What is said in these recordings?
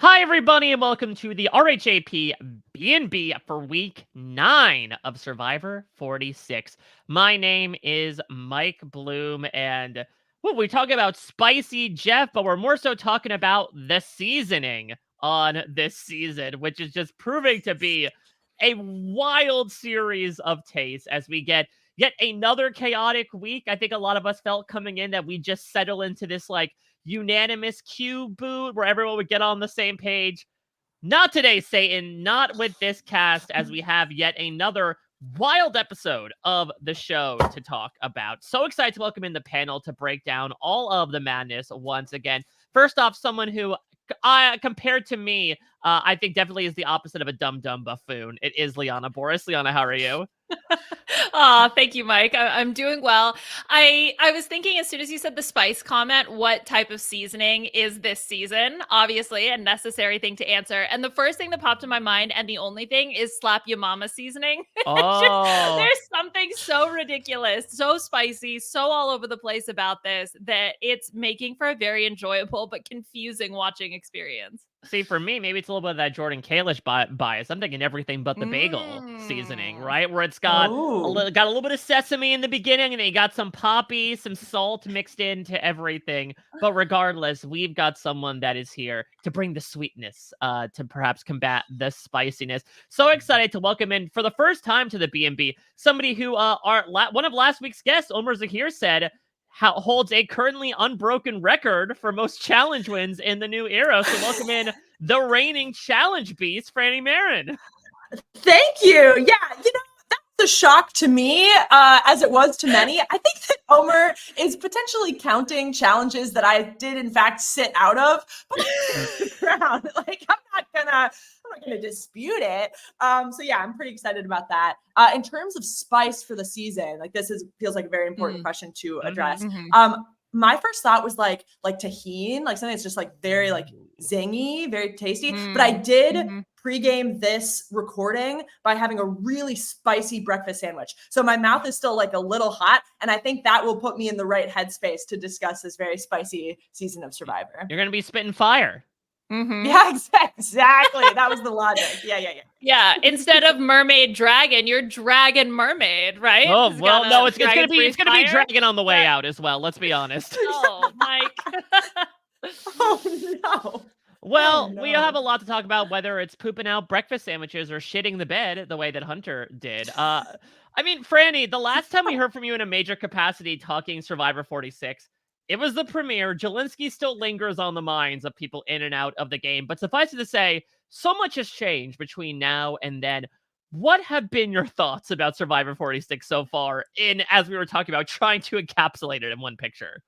Hi, everybody, and welcome to the RHAP B&B for week 9 of Survivor 46. My name is Mike Bloom, and we're talking about Spicy Jeff, but we're more so talking about the seasoning on this season, which is just proving to be a wild series of tastes as we get yet another chaotic week. I think a lot of us felt coming in that we just settle into this, unanimous Q boot where everyone would get on the same page. Not today, Satan. Not with this cast, as we have yet another wild episode of the show to talk about. So excited to welcome in the panel to break down all of the madness once again. First off, someone who, compared to me, I think definitely is the opposite of a dumb buffoon. It is Liana Boraas. Liana, how are you? Oh, thank you, Mike. I'm doing well. I was thinking as soon as you said the spice comment, what type of seasoning is this season? Obviously, a necessary thing to answer. And the first thing that popped in my mind, and the only thing, is slap your mama seasoning. Oh. There's something so ridiculous, so spicy, so all over the place about this that it's making for a very enjoyable but confusing watching experience. See, for me, maybe it's a little bit of that Jordan Kalish bias. I'm thinking everything but the bagel seasoning, right? Where it's got Oh, got a little bit of sesame in the beginning, and then you got some poppy, some salt mixed into everything. But regardless, we've got someone that is here to bring the sweetness, to perhaps combat the spiciness. So excited to welcome in for the first time to the B&B somebody who, one of last week's guests, Omar Zahir, said holds a currently unbroken record for most challenge wins in the new era. So welcome in the reigning challenge beast, Frannie Marin. thank you. Yeah, that's a shock to me, as it was to many. I think that Omer is potentially counting challenges that I did, in fact, sit out of, but the ground. Like, I'm not gonna dispute it. So yeah, I'm pretty excited about that. In terms of spice for the season, like feels like a very important question to address. My first thought was like tahini, like something that's just like very like zingy, very tasty. But I did pregame this recording by having a really spicy breakfast sandwich. So my mouth is still like a little hot, and I think that will put me in the right headspace to discuss this very spicy season of Survivor. You're gonna be spitting fire. Yeah, exactly. That was the logic. Yeah. Yeah, instead of mermaid dragon, you're dragon mermaid, right? Oh, well, no, it's gonna be dragon on the way Yeah. out as well. Let's be honest. Oh, Mike. Oh no. Well, Oh, no. we have a lot to talk about, whether it's pooping out breakfast sandwiches or shitting the bed the way that Hunter did. I mean, Frannie, the last time we heard from you in a major capacity talking Survivor 46, it was the premiere. Jelinski still lingers on the minds of people in and out of the game, but suffice it to say, so much has changed between now and then. What have been your thoughts about Survivor 46 so far, as we were talking about, trying to encapsulate it in one picture?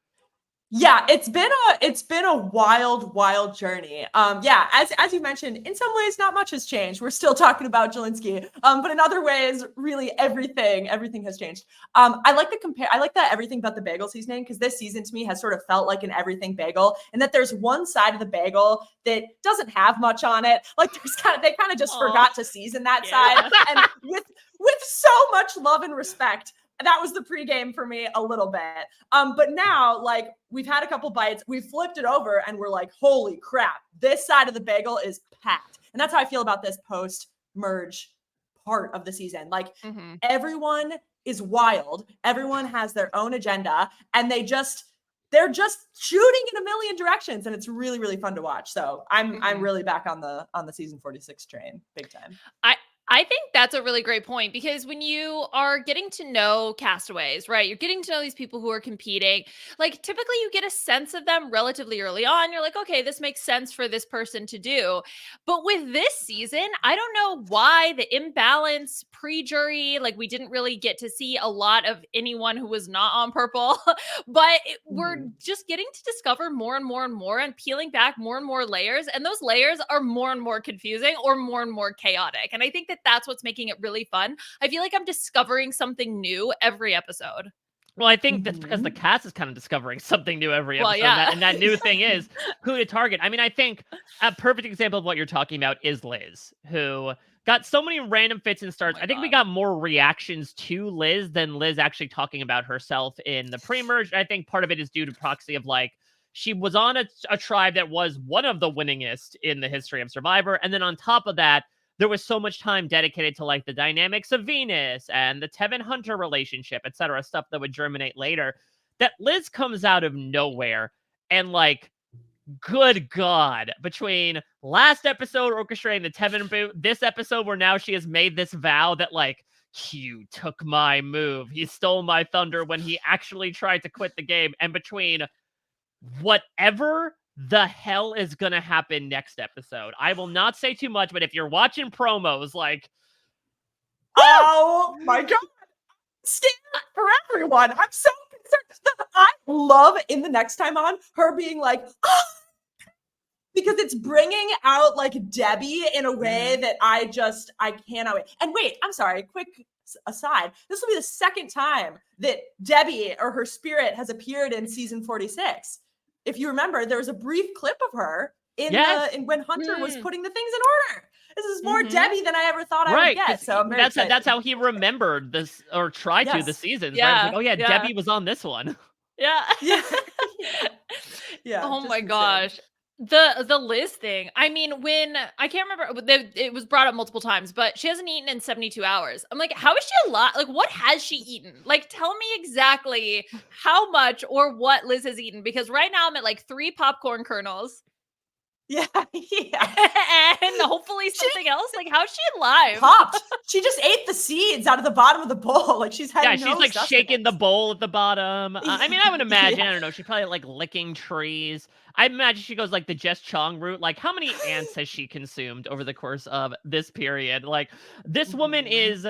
Yeah, it's been a wild journey. Yeah, as you mentioned, in some ways not much has changed. We're still talking about Jelinski. But in other ways, really everything has changed. I like the everything but the bagel seasoning, because this season to me has sort of felt like an everything bagel, and that there's one side of the bagel that doesn't have much on it. Like they kind of just forgot to season that side. And with so much love and respect, that was the pregame for me a little bit. But now, like, we've had a couple bites, we've flipped it over, and we're like, holy crap, this side of the bagel is packed. And that's how I feel about this post-merge part of the season. Like, everyone is wild. Everyone has their own agenda, and they're just shooting in a million directions, and it's really, really fun to watch. So I'm really back on the season 46 train, big time. I think that's a really great point, because when you are getting to know castaways, right, you're getting to know these people who are competing, like typically you get a sense of them relatively early on. You're like, okay, this makes sense for this person to do. But with this season, I don't know why the imbalance pre-jury, like we didn't really get to see a lot of anyone who was not on purple, but we're just getting to discover more and more and peeling back more and more layers. And those layers are more and more confusing or more and more chaotic. And I think that that's what's making it really fun. I feel like I'm discovering something new every episode. Well, I think that's because the cast is kind of discovering something new every episode. Well, yeah. And that new thing is who to target. I mean, I think a perfect example of what you're talking about is Liz, who got so many random fits and starts. I think we got more reactions to Liz than Liz actually talking about herself in the pre-merge. I think part of it is due to proxy of, like, she was on a tribe that was one of the winningest in the history of Survivor. And then on top of that, there was so much time dedicated to like the dynamics of Venus and the Tevin Hunter relationship, etc., stuff that would germinate later, that Liz comes out of nowhere and like, good God, between last episode orchestrating the Tevin boot, this episode where now she has made this vow that like, Q took my move, he stole my thunder when he actually tried to quit the game, and between whatever the hell is gonna happen next episode, I will not say too much, but if you're watching promos, like, oh my God, stand up for everyone. I'm so concerned. I love in the next time on her being like, oh, because it's bringing out like Debbie in a way that I cannot wait. And wait, I'm sorry, quick aside. This will be the second time that Debbie or her spirit has appeared in season 46. If you remember, there was a brief clip of her in when Hunter was putting the things in order. This is more Debbie than I ever thought I would get. So I'm very excited. That's how he remembered this, or tried to, the seasons. Right? Like, oh yeah, Debbie was on this one. Yeah. Yeah. Oh my gosh. The Liz thing. I mean, when I can't remember, it was brought up multiple times, but she hasn't eaten in 72 hours. I'm like, how is she alive? Like, what has she eaten? Like, tell me exactly how much or what Liz has eaten, because right now I'm at like 3 popcorn kernels. Yeah. And hopefully something else. Like, how's she alive? Popped. She just ate the seeds out of the bottom of the bowl. Like she's had she's like shaking the bowl at the bottom. I mean, I would imagine, I don't know, she's probably like licking trees. I imagine she goes like the Jess Chong route. Like, how many ants has she consumed over the course of this period? Like, this woman is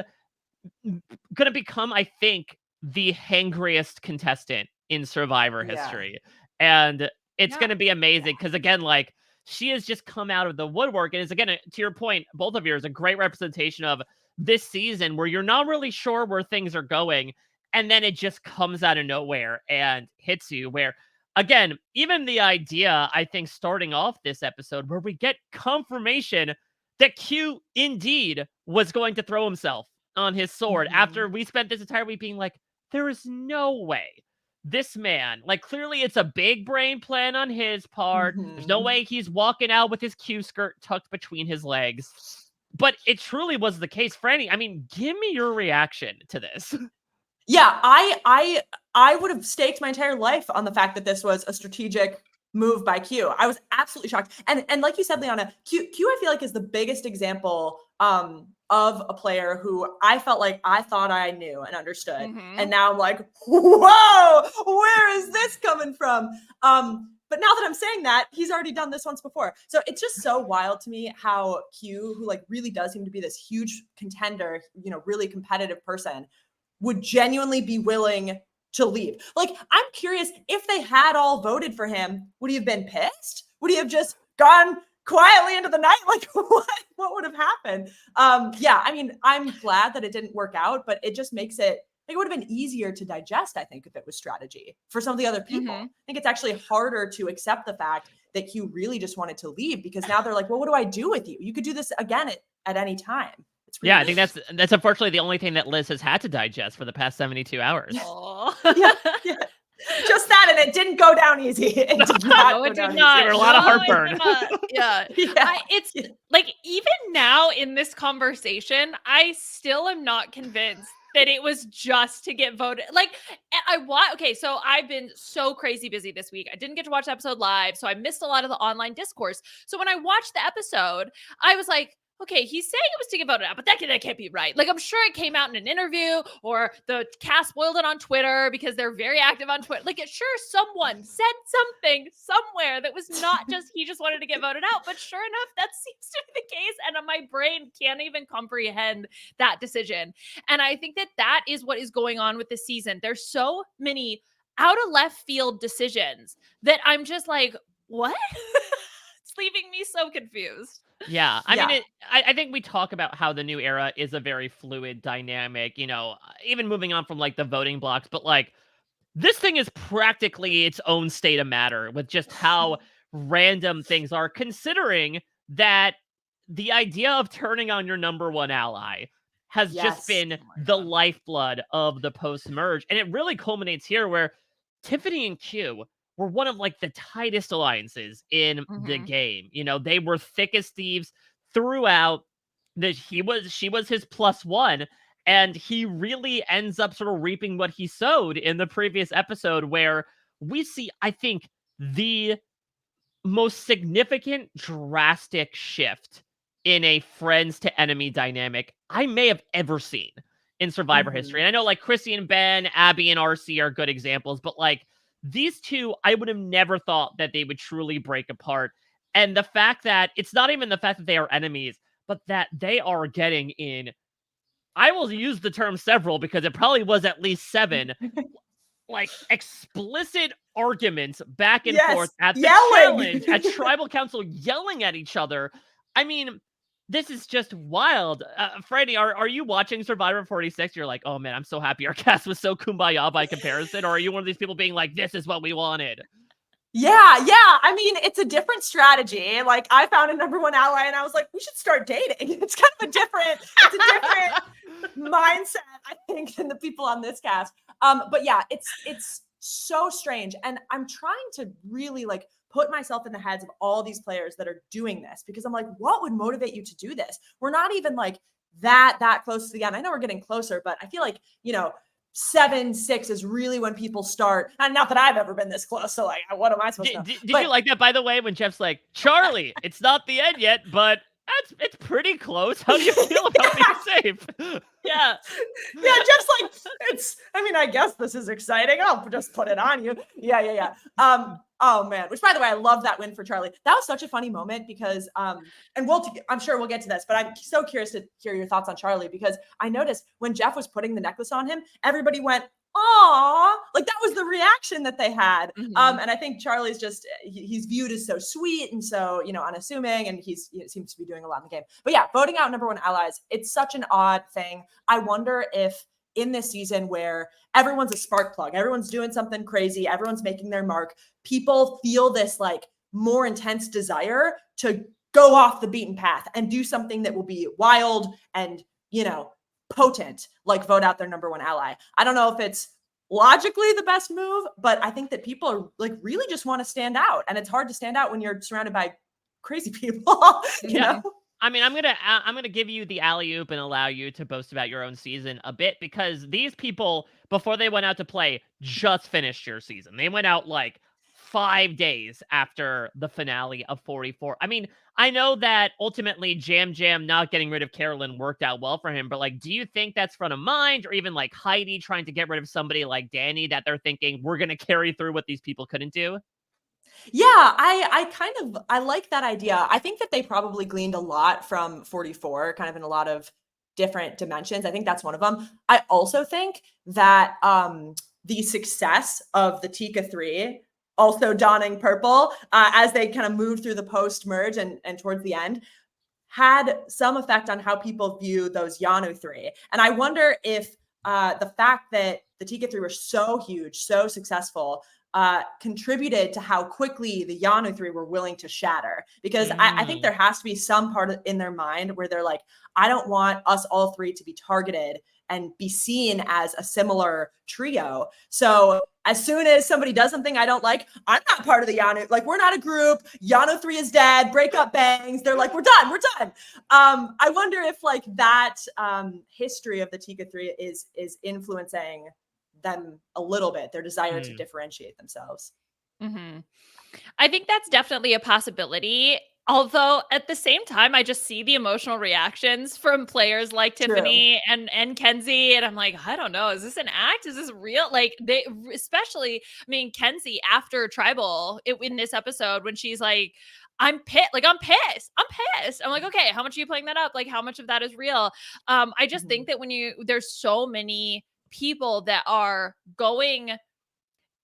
gonna become, I think, the hangriest contestant in Survivor history. And it's gonna be amazing because, again, like, she has just come out of the woodwork and is, again, to your point, both of you, is a great representation of this season where you're not really sure where things are going, and then it just comes out of nowhere and hits you. Where, again, even the idea, I think, starting off this episode where we get confirmation that Q indeed was going to throw himself on his sword after we spent this entire week being like, there is no way this man, like, clearly it's a big brain plan on his part. There's no way he's walking out with his Q skirt tucked between his legs. But it truly was the case. Frannie, I mean, give me your reaction to this. Yeah, I would have staked my entire life on the fact that this was a strategic move by Q. I was absolutely shocked. And like you said, Liana, Q I feel like is the biggest example of a player who I felt like I thought I knew and understood. And now I'm like, whoa, where is this coming from? But now that I'm saying that, he's already done this once before. So it's just so wild to me how Q, who like really does seem to be this huge contender, you know, really competitive person, would genuinely be willing to leave. Like, I'm curious, if they had all voted for him, would he have been pissed? Would he have just gone quietly into the night? Like, what would have happened? Yeah, I mean, I'm glad that it didn't work out, but it just makes it, it would have been easier to digest, I think, if it was strategy for some of the other people. I think it's actually harder to accept the fact that Q really just wanted to leave, because now they're like, well, what do I do with you? You could do this again at any time. Yeah, I think that's unfortunately the only thing that Liz has had to digest for the past 72 hours. Yeah. Just that, and it didn't go down easy. It did not. No, it go did down not. easy. There were a lot of heartburn. It's like, even now in this conversation, I still am not convinced that it was just to get voted. Like, okay, so I've been so crazy busy this week. I didn't get to watch the episode live, so I missed a lot of the online discourse. So when I watched the episode, I was like, okay, he's saying it was to get voted out, but that can't be right. Like, I'm sure it came out in an interview, or the cast spoiled it on Twitter because they're very active on Twitter. Like, sure, someone said something somewhere that was not just he just wanted to get voted out. But sure enough, that seems to be the case. And my brain can't even comprehend that decision. And I think that is what is going on with this season. There's so many out of left field decisions that I'm just like, what? It's leaving me so confused. Yeah, I mean, I think we talk about how the new era is a very fluid dynamic, you know, even moving on from like the voting blocks, but like, this thing is practically its own state of matter with just how random things are, considering that the idea of turning on your number one ally has just been the lifeblood of the post-merge. And it really culminates here where Tiffany and Q were one of like the tightest alliances in the game. You know, they were thick as thieves throughout. That she was his +1, and he really ends up sort of reaping what he sowed in the previous episode, where we see, I think, the most significant drastic shift in a friends to enemy dynamic I may have ever seen in Survivor history. And I know like Chrissy and Ben, Abby and RC are good examples, but like these two, I would have never thought that they would truly break apart. And the fact that it's not even the fact that they are enemies, but that they are getting in, I will use the term several because it probably was at least 7 like explicit arguments back and forth at the challenge, at tribal council, yelling at each other. I mean, this is just wild. Frannie, are you watching Survivor 46? You're like, oh man, I'm so happy our cast was so kumbaya by comparison. Or are you one of these people being like, this is what we wanted? Yeah. I mean, it's a different strategy. Like, I found a #1 ally and I was like, we should start dating. It's kind of a different mindset, I think, than the people on this cast. But yeah, it's so strange. And I'm trying to really like put myself in the heads of all these players that are doing this, because I'm like, what would motivate you to do this? We're not even like that close to the end. I know we're getting closer, but I feel like, you know, 7-6 is really when people start. And not that I've ever been this close. So like, what am I supposed to know? Did you like that, by the way, when Jeff's like, Charlie, it's not the end yet, but it's pretty close. How do you feel about being safe? Yeah, just like, I guess this is exciting. I'll just put it on you. Yeah. Oh man, which by the way, I love that win for Charlie. That was such a funny moment because, and I'm sure we'll get to this, but I'm so curious to hear your thoughts on Charlie, because I noticed when Jeff was putting the necklace on him, everybody went, "Aw!" Like that was the reaction that they had. And I think Charlie's just, he's viewed as so sweet and so, you know, unassuming, and he seems to be doing a lot in the game. But yeah, voting out #1 allies, it's such an odd thing. I wonder if in this season where everyone's a spark plug, everyone's doing something crazy, everyone's making their mark, people feel this like more intense desire to go off the beaten path and do something that will be wild and, you know, potent, like vote out their #1 ally. I don't know if it's logically the best move, but I think that people are like really just want to stand out, and it's hard to stand out when you're surrounded by crazy people. you know? I mean, I'm gonna give you the alley-oop and allow you to boast about your own season a bit, because these people, before they went out to play, just finished your season. They went out like 5 days after the finale of 44. I mean, I know that ultimately Jam not getting rid of Carolyn worked out well for him, but like, do you think that's front of mind, or even like Heidi trying to get rid of somebody like Danny, that they're thinking we're gonna carry through what these people couldn't do? Yeah, I like that idea. I think that they probably gleaned a lot from 44, kind of in a lot of different dimensions. I think that's one of them. I also think that the success of the Tika 3, also donning purple, as they kind of moved through the post-merge and towards the end, had some effect on how people view those Yanu 3. And I wonder if the fact that the Tika 3 were so huge, so successful, contributed to how quickly the Yanu 3 were willing to shatter. Because I think there has to be some part in their mind where they're like, I don't want us all 3 to be targeted and be seen as a similar trio. So as soon as somebody does something I don't like, I'm not part of the Yanu. Like, we're not a group. Yanu 3 is dead. Breakup bangs. They're like, we're done. I wonder if like that history of the Tika 3 is influencing them a little bit, their desire to differentiate themselves. I think that's definitely a possibility. Although at the same time, I just see the emotional reactions from players like Tiffany and Kenzie, and I'm like, I don't know, is this an act? Is this real? Like, they, especially, I mean, Kenzie after Tribal in this episode, when she's like, I'm pissed. I'm like, okay, how much are you playing that up? Like, how much of that is real? I just think that there's so many people that are going,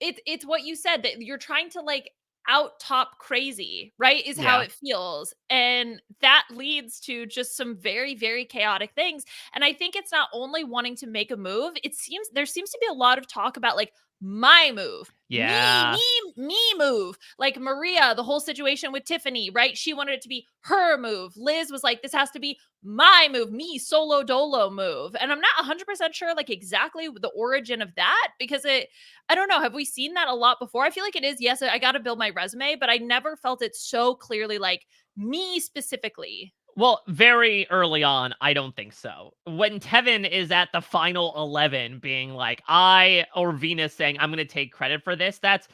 it's what you said, that you're trying to like out top crazy, right? Is how it feels. And that leads to just some very, very chaotic things. And I think it's not only wanting to make a move, there seems to be a lot of talk about like my move. Yeah. Me move. Like Maria, the whole situation with Tiffany, right? She wanted it to be her move. Liz was like, this has to be my move, me solo dolo move. And I'm not 100% sure like exactly the origin of that because I don't know. Have we seen that a lot before? I feel like it is. Yes, I got to build my resume, but I never felt it so clearly like me specifically. Well, very early on, I don't think so. When Tevin is at the final 11 being like, or Venus saying, I'm going to take credit for this, that's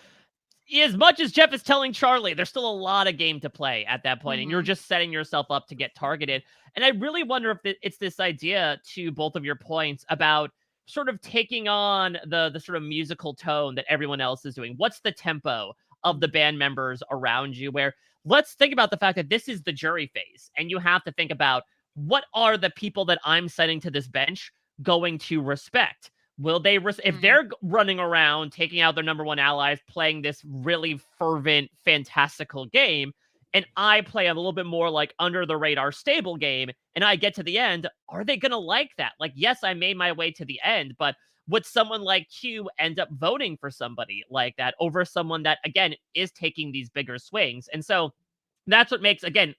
as much as Jeff is telling Charlie, there's still a lot of game to play at that point, and you're just setting yourself up to get targeted. And I really wonder if it's this idea, to both of your points, about sort of taking on the sort of musical tone that everyone else is doing. What's the tempo of the band members around you? Where let's think about the fact that this is the jury phase, and you have to think about, what are the people that I'm sending to this bench going to respect? Will they, if they're running around, taking out their number one allies, playing this really fervent, fantastical game, and I play a little bit more like under the radar, stable game, and I get to the end, are they going to like that? Like, yes, I made my way to the end, but would someone like Q end up voting for somebody like that over someone that, again, is taking these bigger swings? And so that's what makes, again,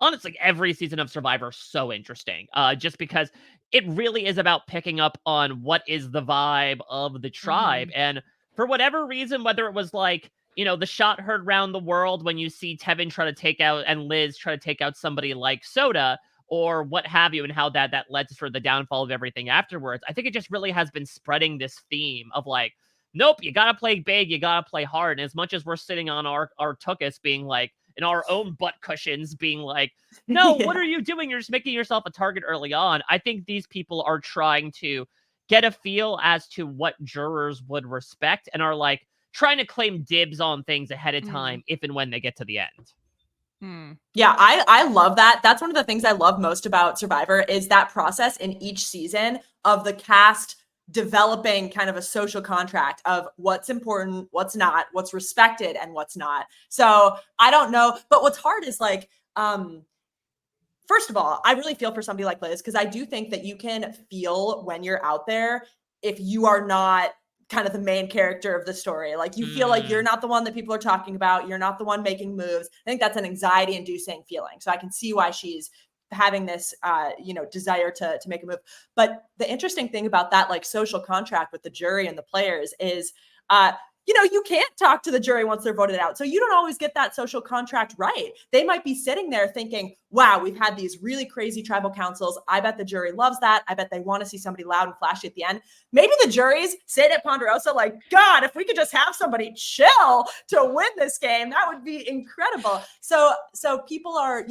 honestly, every season of Survivor so interesting. Just because it really is about picking up on what is the vibe of the tribe. And for whatever reason, whether it was like, the shot heard round the world when you see Tevin try to take out, and Liz try to take out somebody like Soda, or what have you, and how that led to sort of the downfall of everything afterwards. I think it just really has been spreading this theme of like, nope, you gotta play big, you gotta play hard. And as much as we're sitting on our tuchus being like, in our own butt cushions being like, no, what are you doing? You're just making yourself a target early on. I think these people are trying to get a feel as to what jurors would respect, and are like trying to claim dibs on things ahead of time if and when they get to the end. Yeah, I love that. That's one of the things I love most about Survivor, is that process in each season of the cast developing kind of a social contract of what's important, what's not, what's respected, and what's not. So I don't know, but what's hard is like, first of all, I really feel for somebody like Liz, because I do think that you can feel when you're out there if you are not kind of the main character of the story. Like, you feel like you're not the one that people are talking about. You're not the one making moves. I think that's an anxiety inducing feeling. So I can see why she's having this, desire to make a move. But the interesting thing about that, like, social contract with the jury and the players is, you can't talk to the jury once they're voted out. So you don't always get that social contract right. They might be sitting there thinking, wow, we've had these really crazy tribal councils. I bet the jury loves that. I bet they want to see somebody loud and flashy at the end. Maybe the juries sit at Ponderosa like, God, if we could just have somebody chill to win this game, that would be incredible. So people are,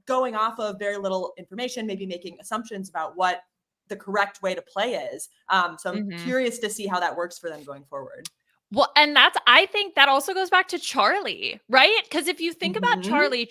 going off of very little information, maybe making assumptions about what the correct way to play is. So I'm curious to see how that works for them going forward. Well, and I think that also goes back to Charlie, right? Because if you think about Charlie,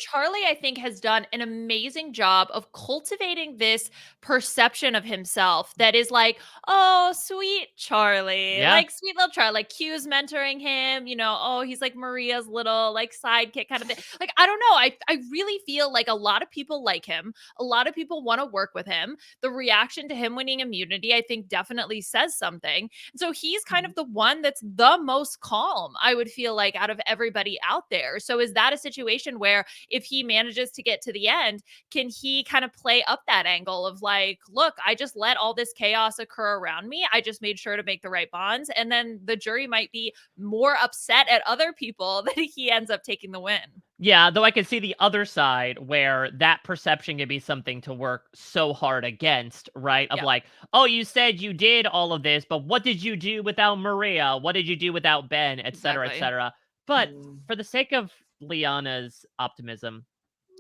I think, has done an amazing job of cultivating this perception of himself that is like, oh, sweet Charlie, like sweet little Charlie, like Q's mentoring him, oh, he's like Maria's little like sidekick kind of thing. Like, I don't know. I really feel like a lot of people like him. A lot of people want to work with him. The reaction to him winning immunity, I think, definitely says something. So he's kind of the one that's the most calm, I would feel like, out of everybody out there. So is that a situation where if he manages to get to the end, can he kind of play up that angle of like, look, I just let all this chaos occur around me. I just made sure to make the right bonds. And then the jury might be more upset at other people that he ends up taking the win. Yeah, though I can see the other side where that perception can be something to work so hard against, right? Of like, oh, you said you did all of this, but what did you do without Maria? What did you do without Ben, et cetera, et cetera? But for the sake of Liana's optimism,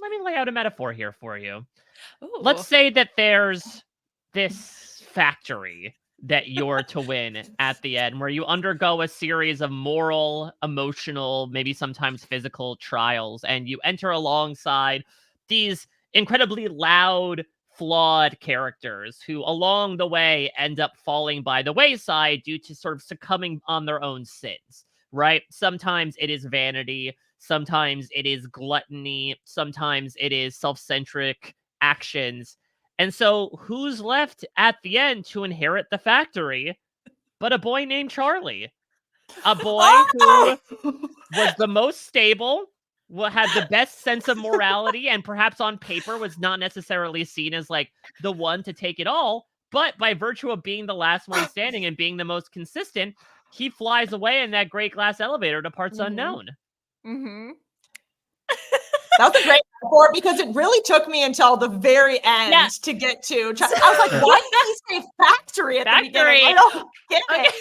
let me lay out a metaphor here for you. Ooh. Let's say that there's this factory that you're to win at the end, where you undergo a series of moral, emotional, maybe sometimes physical trials, and you enter alongside these incredibly loud, flawed characters who along the way end up falling by the wayside due to sort of succumbing on their own sins, right? Sometimes it is vanity, sometimes it is gluttony, sometimes it is self-centric actions. And so who's left at the end to inherit the factory but a boy named Charlie? A boy who was the most stable, had the best sense of morality, and perhaps on paper was not necessarily seen as like the one to take it all. But by virtue of being the last one standing and being the most consistent, he flies away in that great glass elevator to parts unknown. Mm-hmm. That was a great metaphor because it really took me until the very end to get to. I was like, why did he say factory at the beginning? I don't get it.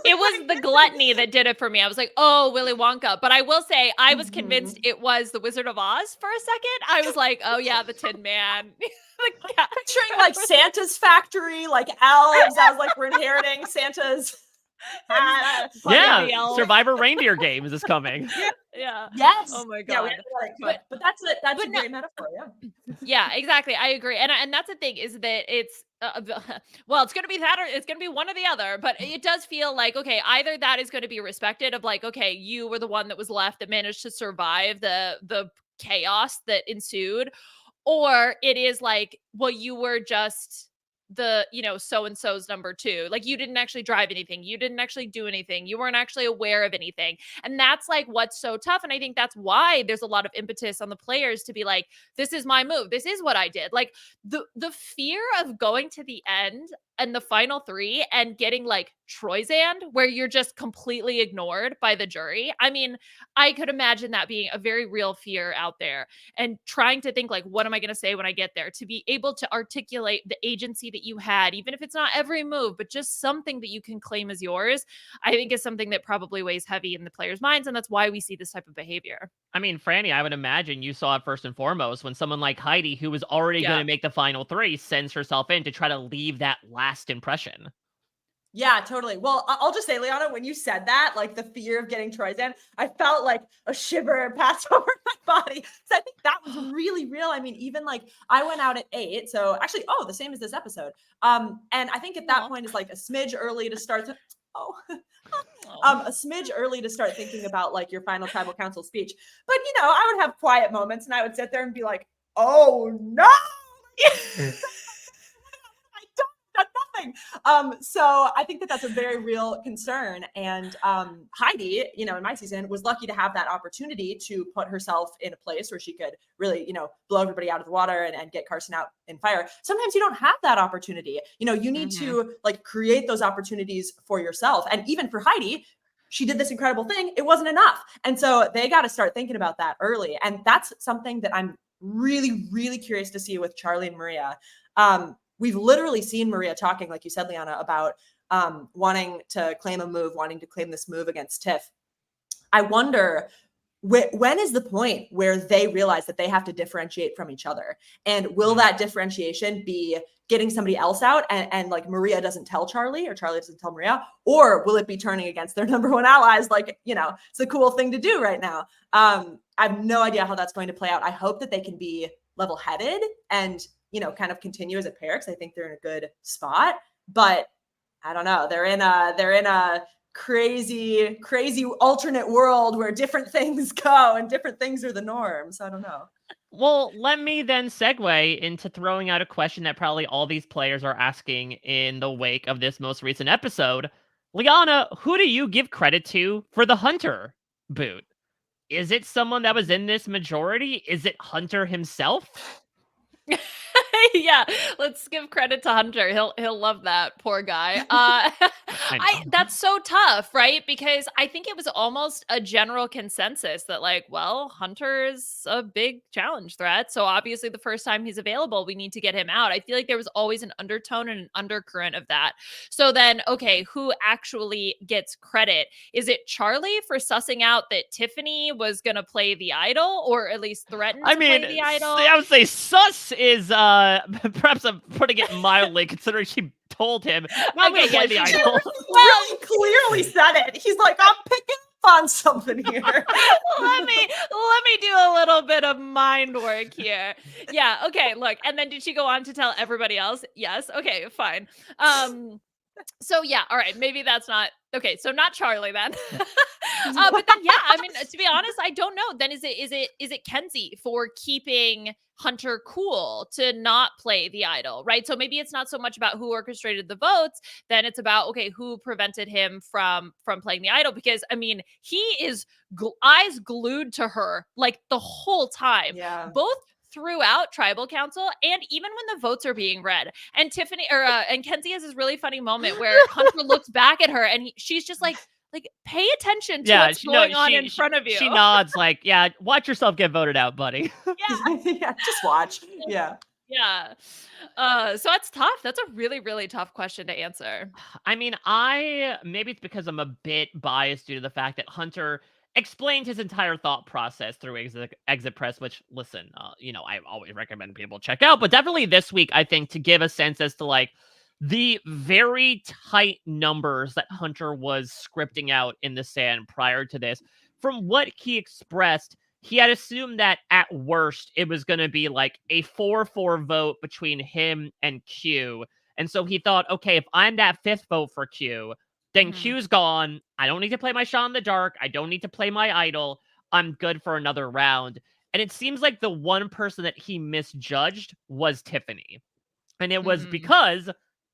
It was the gluttony that did it for me. I was like, oh, Willy Wonka. But I will say, I was convinced it was the Wizard of Oz for a second. I was like, oh yeah, the Tin Man. Picturing like Santa's factory, like elves. I was like, we're inheriting Santa's. Survivor Reindeer Games is coming. Yeah. Yes. Oh my god. But that's it. That's a great metaphor. Yeah. Yeah, exactly. I agree. And that's the thing is that it's well, it's going to be that or it's going to be one or the other, but it does feel like okay, either that is going to be respected of like okay, you were the one that was left that managed to survive the chaos that ensued, or it is like well, you were just the so and so's number two, like you didn't actually drive anything, you didn't actually do anything, you weren't actually aware of anything, and that's like what's so tough. And I think that's why there's a lot of impetus on the players to be like this is my move, this is what I did, like the fear of going to the end and the final three and getting like Troyzand where you're just completely ignored by the jury. I mean, I could imagine that being a very real fear out there and trying to think like, what am I going to say when I get there? To be able to articulate the agency that you had, even if it's not every move, but just something that you can claim as yours, I think is something that probably weighs heavy in the players' minds. And that's why we see this type of behavior. I mean, Frannie, I would imagine you saw it first and foremost when someone like Heidi, who was already going to make the final three, sends herself in to try to leave that last impression. Yeah, totally. Well, I'll just say, Liana, when you said that, like the fear of getting Troyzand, I felt like a shiver pass over my body. So I think that was really real. I mean, even like I went out at 8. So actually, the same as this episode. And I think at that point it's like a smidge early to start to, a smidge early to start thinking about like your final tribal council speech. But, I would have quiet moments and I would sit there and be like, oh no. So I think that that's a very real concern. And Heidi, in my season was lucky to have that opportunity to put herself in a place where she could really, blow everybody out of the water and get Carson out in fire. Sometimes you don't have that opportunity. You need to like create those opportunities for yourself. And even for Heidi, she did this incredible thing. It wasn't enough. And so they got to start thinking about that early. And that's something that I'm really, really curious to see with Charlie and Maria. We've literally seen Maria talking, like you said, Liana, about wanting to claim a move, wanting to claim this move against Tiff. I wonder, when is the point where they realize that they have to differentiate from each other? And will that differentiation be getting somebody else out and like Maria doesn't tell Charlie or Charlie doesn't tell Maria? Or will it be turning against their number one allies? Like, it's a cool thing to do right now. I have no idea how that's going to play out. I hope that they can be level-headed and kind of continue as a pair because I think they're in a good spot. But I don't know. They're in a crazy alternate world where different things go and different things are the norm. So I don't know. Well, let me then segue into throwing out a question that probably all these players are asking in the wake of this most recent episode. Liana, who do you give credit to for the Hunter boot? Is it someone that was in this majority? Is it Hunter himself? Yeah, let's give credit to Hunter. He'll love that, poor guy. That's so tough, right? Because I think it was almost a general consensus that like, well, Hunter is a big challenge threat. So obviously the first time he's available, we need to get him out. I feel like there was always an undertone and an undercurrent of that. So then, okay, who actually gets credit? Is it Charlie for sussing out that Tiffany was going to play the idol, or at least threaten to play the idol? I would say sus is perhaps I'm putting it mildly, considering she told him not going to play the idol. Well, clearly said it. He's like, I'm picking up on something here. let me do a little bit of mind work here. Yeah. Okay. Look. And then did she go on to tell everybody else? Yes. Okay. Fine. So yeah, all right, maybe that's not okay. So not Charlie then. But then yeah, I mean, to be honest, I don't know. Then is it Kenzie for keeping Hunter cool to not play the idol, right? So maybe it's not so much about who orchestrated the votes, then it's about okay, who prevented him from playing the idol? Because I mean, he is eyes glued to her like the whole time, Yeah. both throughout tribal council and even when the votes are being read. And Tiffany or and Kenzie has this really funny moment where Hunter looks back at her and she's just like pay attention to Yeah, what's going on in she front of you. she nods like, yeah, watch yourself get voted out, buddy. Yeah. Yeah, just watch. Yeah. Yeah. So that's tough. That's a really, really tough question to answer. I mean, maybe it's because I'm a bit biased due to the fact that Hunter explained his entire thought process through exit press, which listen, I always recommend people check out, but definitely this week, I think, to give a sense as to like the very tight numbers that Hunter was scripting out in the sand prior to this, from what he expressed, he had assumed that at worst it was going to be like a 4-4 vote between him and Q. And so he thought, okay, if I'm that fifth vote for Q, then Mhm. Q's gone. I don't need to play my shot in the dark. I don't need to play my idol. I'm good for another round. And it seems like the one person that he misjudged was Tiffany. And it was Mhm. because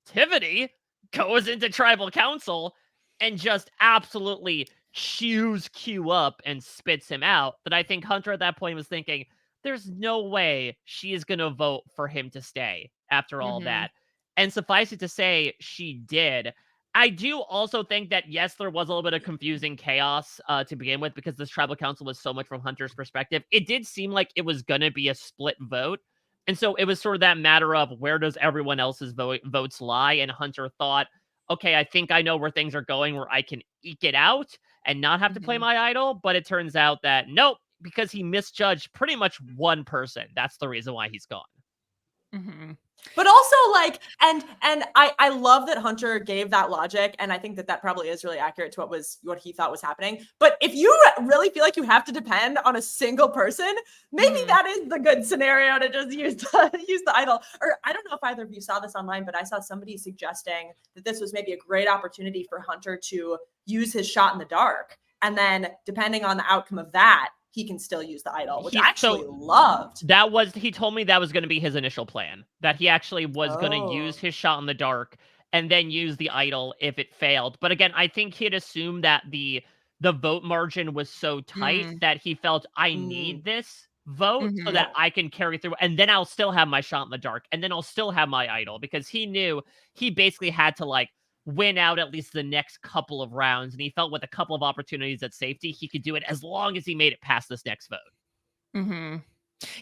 Tiffany goes into tribal council and just absolutely chews Q up and spits him out. That I think Hunter at that point was thinking, there's no way she is going to vote for him to stay after all Mhm. that. And suffice it to say, she did. I do also think that, yes, there was a little bit of confusing chaos to begin with because this tribal council was so much from Hunter's perspective. It did seem like it was going to be a split vote. And so it was sort of that matter of where does everyone else's votes lie? And Hunter thought, okay, I think I know where things are going where I can eke it out and not have to play Mhm. my idol. But it turns out that nope, because he misjudged pretty much one person. That's the reason why he's gone. Mhm. But also like and I love that Hunter gave that logic, and I think that that probably is really accurate to what he thought was happening. But if you really feel like you have to depend on a single person, maybe Mhm. that is the good scenario to just use use the idol. Or I don't know if either of you saw this online, but I saw somebody suggesting that this was maybe a great opportunity for Hunter to use his shot in the dark, and then depending on the outcome of that, he can still use the idol, which I actually loved. He told me that was going to be his initial plan, that he actually was going to use Oh. his shot in the dark and then use the idol if it failed. But again, I think he had assumed that the vote margin was so tight Mm. that he felt I Mm. need this vote so Mhm. that Yeah. I can carry through and then I'll still have my shot in the dark and then I'll still have my idol because he knew he basically had to like win out at least the next couple of rounds and he felt with a couple of opportunities at safety he could do it as long as he made it past this next vote. Mhm.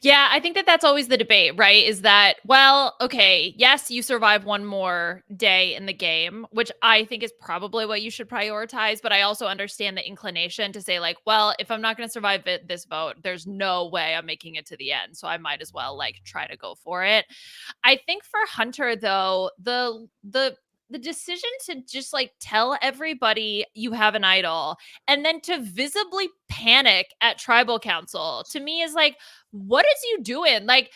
Yeah, I think that that's always the debate, right? Is that, well, okay, yes, you survive one more day in the game, which I think is probably what you should prioritize. But I also understand the inclination to say, like, well, if I'm not going to survive this vote, there's no way I'm making it to the end. So I might as well, like, try to go for it. I think for Hunter though, the decision to just like tell everybody you have an idol and then to visibly panic at tribal council to me is like, what is you doing? Like,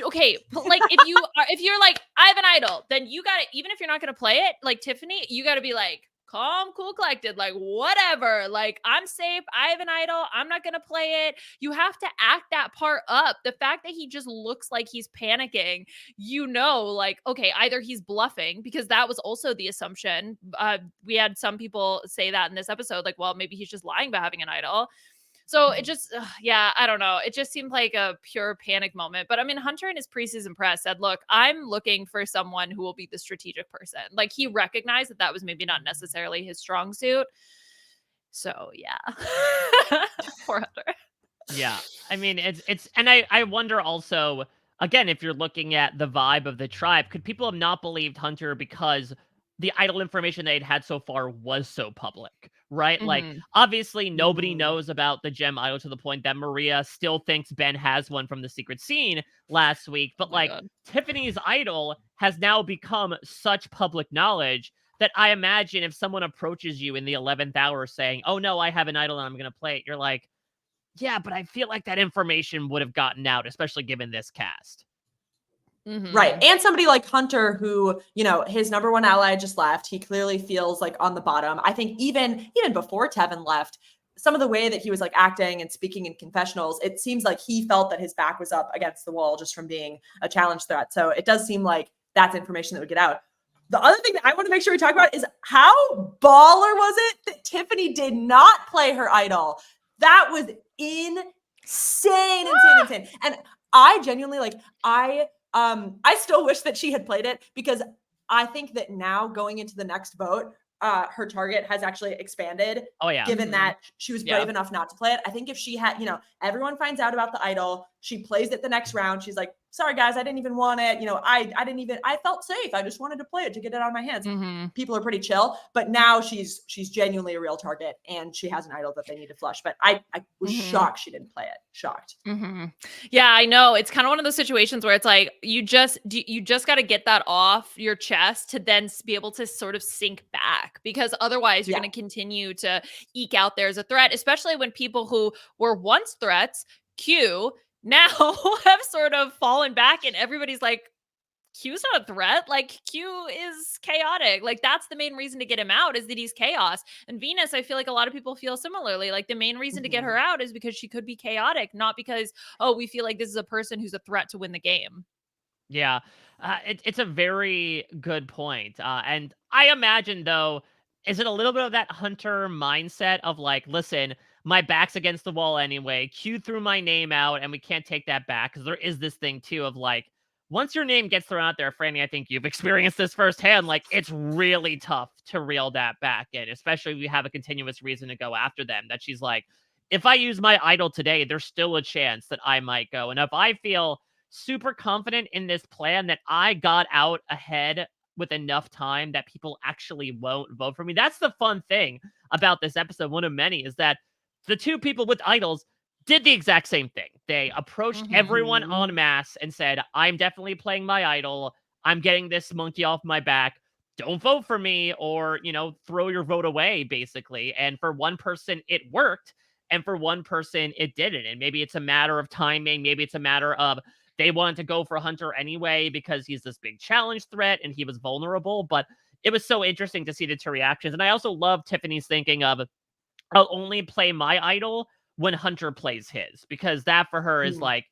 okay, like if you're like, I have an idol, then you got to, even if you're not going to play it, like Tiffany, you got to be like, calm, cool, collected, like whatever. Like, I'm safe. I have an idol. I'm not going to play it. You have to act that part up. The fact that he just looks like he's panicking, like, okay, either he's bluffing, because that was also the assumption. We had some people say that in this episode, like, well, maybe he's just lying about having an idol. So it just, yeah, I don't know. It just seemed like a pure panic moment. But I mean, Hunter in his preseason press said, look, I'm looking for someone who will be the strategic person. Like, he recognized that that was maybe not necessarily his strong suit. So yeah. Poor Hunter. Yeah. I mean, it's and I wonder also, again, if you're looking at the vibe of the tribe, could people have not believed Hunter because the idol information they'd had so far was so public, right? Like, Mhm. obviously, nobody Mm. knows about the gem idol to the point that Maria still thinks Ben has one from the secret scene last week. Oh But, my like, God. Tiffany's idol has now become such public knowledge that I imagine if someone approaches you in the 11th hour saying, oh, no, I have an idol and I'm going to play it, you're like, yeah, but I feel like that information would have gotten out, especially given this cast. Right. And somebody like Hunter, who, you know, his number one ally just left. He clearly feels like on the bottom. I think even before Tevin left, some of the way that he was like acting and speaking in confessionals, it seems like he felt that his back was up against the wall just from being a challenge threat. So it does seem like that's information that would get out. The other thing that I want to make sure we talk about is how baller was it that Tiffany did not play her idol? That was insane. And I genuinely I still wish that she had played it, because I think that now going into the next vote, her target has actually expanded. Oh yeah. Given that she was brave enough not to play it. I think if she had, you know, everyone finds out about the idol, she plays it the next round. She's like, sorry guys, I didn't even want it. You know, I felt safe. I just wanted to play it to get it out of my hands. People are pretty chill, but now she's genuinely a real target, and she has an idol that they need to flush. But I was shocked she didn't play it. Shocked. Yeah, I know. It's kind of one of those situations where it's like, you just got to get that off your chest to then be able to sort of sink back, because otherwise you're going to continue to eke out there as a threat, especially when people who were once threats, Q, now have sort of fallen back, and everybody's like, Q's not a threat. Like, Q is chaotic. Like, that's the main reason to get him out, is that he's chaos. And Venus, I feel like a lot of people feel similarly. Like, the main reason to get her out is because she could be chaotic, not because, oh, we feel like this is a person who's a threat to win the game. Yeah, it's a very good point. And I imagine, though, is it a little bit of that Hunter mindset of like, listen, my back's against the wall anyway. Q threw my name out, and we can't take that back, because there is this thing too of like, once your name gets thrown out there, Frannie, I think you've experienced this firsthand. Like, it's really tough to reel that back in, especially if you have a continuous reason to go after them. That she's like, if I use my idol today, there's still a chance that I might go. And if I feel super confident in this plan that I got out ahead with enough time that people actually won't vote for me. That's the fun thing about this episode. One of many is that the two people with idols did the exact same thing. They approached everyone en masse and said, I'm definitely playing my idol. I'm getting this monkey off my back. Don't vote for me, or, you know, throw your vote away, basically. And for one person, it worked. And for one person, it didn't. And maybe it's a matter of timing. Maybe it's a matter of they wanted to go for Hunter anyway because he's this big challenge threat and he was vulnerable. But it was so interesting to see the two reactions. And I also love Tiffany's thinking of, I'll only play my idol when Hunter plays his, because that for her is like,